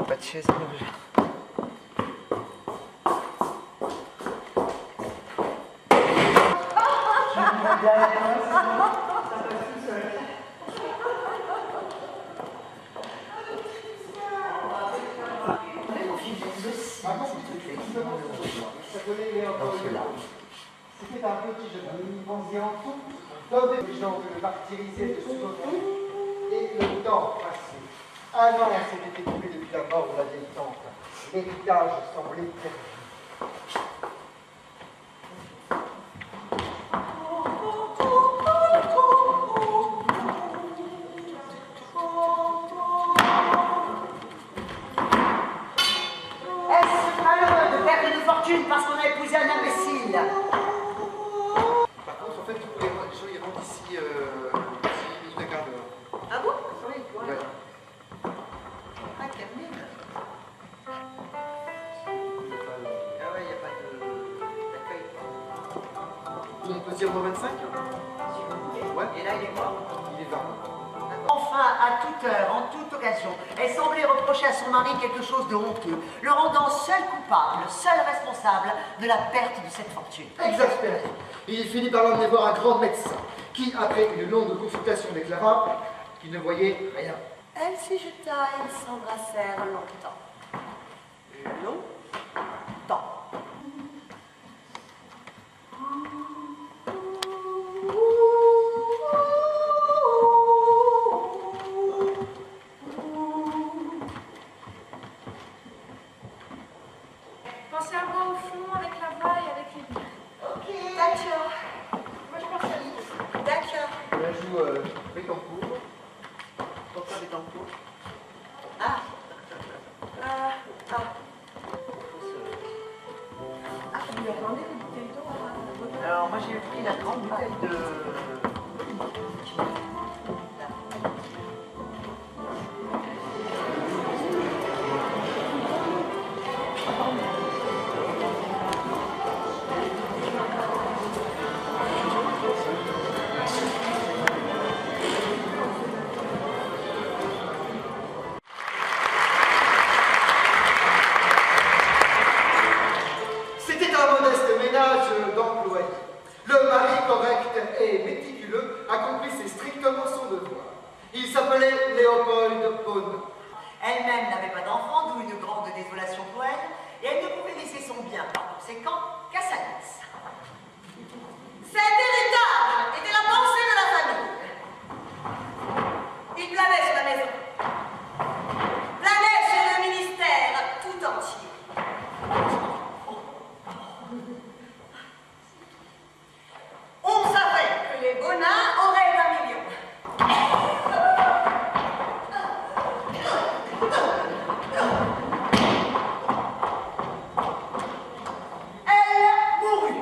Pas de chaise, C'était un petit jeune homme, pensé en tout, comme des gens que le martyrisaient de sous-autrui, et le temps passé. Un an s'était écoulé depuis la mort de la vieille tante. L'héritage semblait perdu. Est-ce malheureux de perdre une fortune parce qu'on a épousé un imbécile? Par contre, en fait, les gens ils rentrent ici 10 minutes à quart d'heure. Ah bon? Oui, quoi. Ouais. Ah, Camille. Ah ouais, il n'y a pas d'accueil. On peut se dire moins 25? Ouais. Et là, il est mort? Il est 20. Enfin, à toute heure, en toute occasion, elle semblait reprocher à son mari quelque chose de honteux, le rendant seul coupable, seul responsable de la perte de cette fortune. Exaspéré, il finit par l'emmener voir un grand médecin, qui, après une longue consultation, déclara qu'il ne voyait rien. Elle s'y jeta et ils s'embrassèrent longtemps. Longtemps. Pensez à moi au fond avec la voix et avec les billes. Ok, d'accord. Moi je pense à lui. D'accord. On joue Bécancourt. Pourquoi Bécancourt? Ah. Vous lui avez demandé des bouteilles d'eau à votre... Alors moi j'ai pris la grande bouteille de... C'était un modeste ménage d'employés. Le mari correct et méticuleux accomplissait strictement son devoir. Il s'appelait Léopold Beaune. Elle-même n'avait pas d'enfant, d'où une grande désolation pour elle, et elle ne pouvait laisser son bien par conséquent qu'à sa nièce. Cet héritage était la pensée de la famille. Il planait sur la maison, planait sur le ministère tout entier. On savait que les Bonins auraient 1 million. Elle mourut.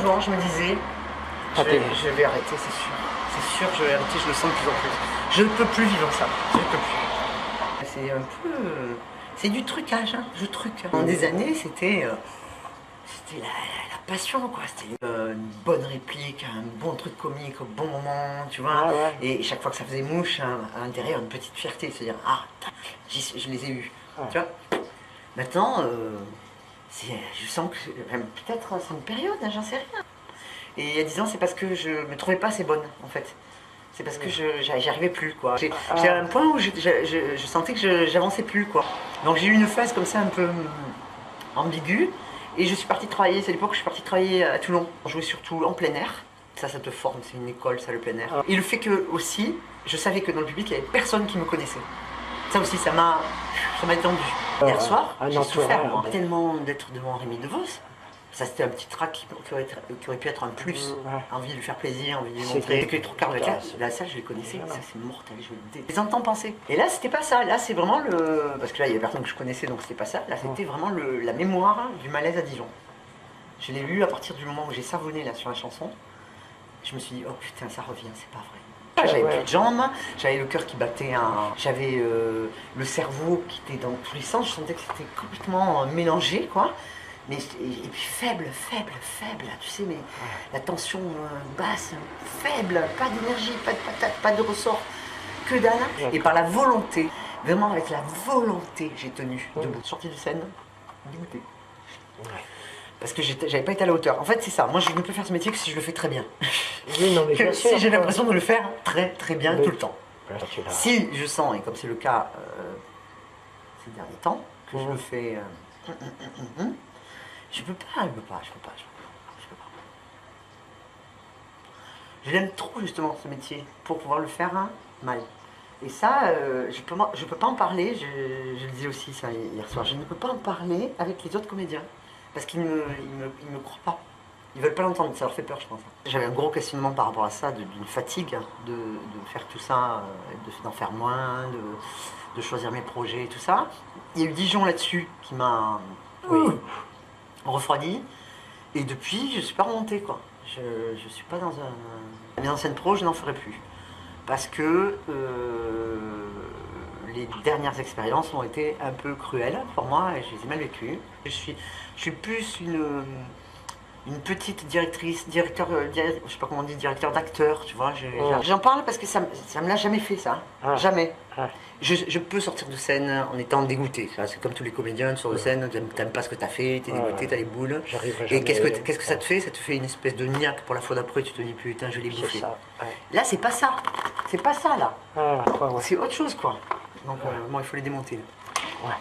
souvent, je me disais, je vais arrêter, c'est sûr. C'est sûr, je vais arrêter, je le sens de plus en plus. Je ne peux plus vivre ça, je ne peux plus. C'est un peu... c'est du trucage, hein, je truque. Pendant des années, c'était la passion, quoi. C'était une bonne réplique, un bon truc comique au bon moment, tu vois. Et chaque fois que ça faisait mouche, à l'intérieur, une petite fierté, se dire, ah, je les ai eus, tu vois. Maintenant, je sens que, peut-être c'est une période, hein, j'en sais rien. Et il y a 10 ans, c'est parce que je me trouvais pas assez bonne, en fait. C'est parce que j'y arrivais plus, quoi. J'ai un point où je sentais que j'avançais plus, quoi. Donc j'ai eu une phase comme ça un peu ambiguë. Et je suis partie travailler, c'est l'époque où je suis partie travailler à Toulon. On jouait surtout en plein air. Ça te forme, c'est une école, ça, le plein air. Et le fait que, aussi, je savais que dans le public, il n'y avait personne qui me connaissait. Ça aussi, ça m'a étendu. Hier soir, j'ai souffert, moi. Tellement d'être devant Rémi DeVos. Ça, c'était un petit trac qui aurait pu être un plus. Envie de lui faire plaisir, envie de lui montrer. C'est que les 3 quarts de la salle, je les connaissais. Ça, c'est mortel, je les entends penser. Et là, c'était pas ça. Là, c'est vraiment le... Parce que là, il y avait personne que je connaissais, donc c'était pas ça. Là, c'était vraiment la mémoire du malaise à Dijon. Je l'ai eu à partir du moment où j'ai savonné là sur la chanson. Je me suis dit, oh putain, ça revient, c'est pas vrai. J'avais plus de jambes, j'avais le cœur qui battait, j'avais le cerveau qui était dans tous les sens. Je sentais que c'était complètement mélangé, quoi. Mais, et puis faible, tu sais, mais la tension basse, faible, pas d'énergie, pas de patate, pas de ressort, que dalle. Et par la volonté, vraiment avec la volonté, j'ai tenu debout. Sortie de scène, dégoûté. Parce que j'avais pas été à la hauteur. En fait, c'est ça. Moi, je ne peux faire ce métier que si je le fais très bien. Oui, non, mais bien sûr, si j'ai l'impression de le faire très bien tout le temps. Si je sens, et comme c'est le cas ces derniers temps, que je le fais... je peux pas. Je l'aime trop justement ce métier pour pouvoir le faire mal. Et ça, je peux pas en parler, je le disais aussi ça hier soir, je ne peux pas en parler avec les autres comédiens. Parce qu'ils me croient pas. Ils veulent pas l'entendre, ça leur fait peur, je pense. J'avais un gros questionnement par rapport à ça, d'une fatigue, de faire tout ça, d'en faire moins, de choisir mes projets et tout ça. Il y a eu Dijon là-dessus qui m'a refroidi. Et depuis, je suis pas remontée, quoi. Je suis pas dans un... mise en scène pro, je n'en ferai plus. Parce que les dernières expériences ont été un peu cruelles pour moi et je les ai mal vécues. Je suis plus une petite directeur, je sais pas comment on dit, directeur d'acteur, tu vois. J'en parle parce que ça me l'a jamais fait, ça. Jamais. Je peux sortir de scène en étant dégoûté. C'est comme tous les comédiens, sur de scène, t'aimes pas ce que t'as fait, t'es dégoûté, t'as les boules. Et qu'est-ce que ça te fait? Ça te fait une espèce de niaque pour la fois d'après, tu te dis putain, je l'ai bouffé. Là, c'est pas ça. C'est pas ça, là. C'est autre chose, quoi. Donc, bon, il faut les démonter. Là.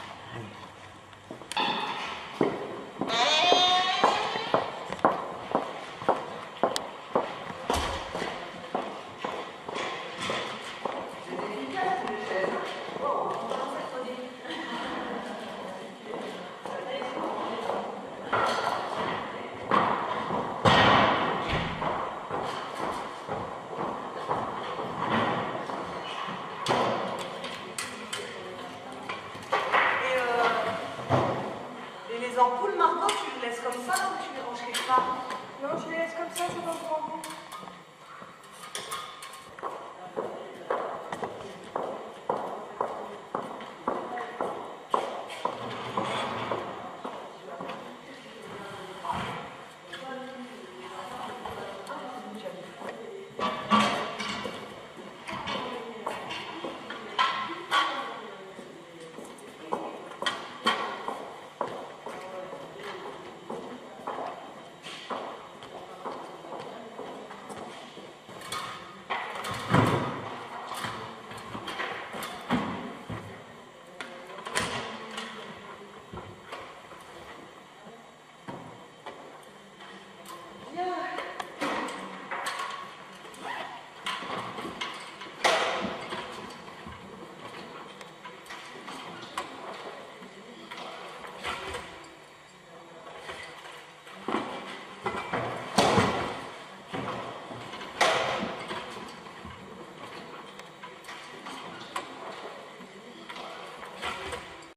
Les ampoules, Margot, tu les laisses comme ça ou tu les ranges quelque part? Non, je les laisse comme ça, c'est pas pour vous.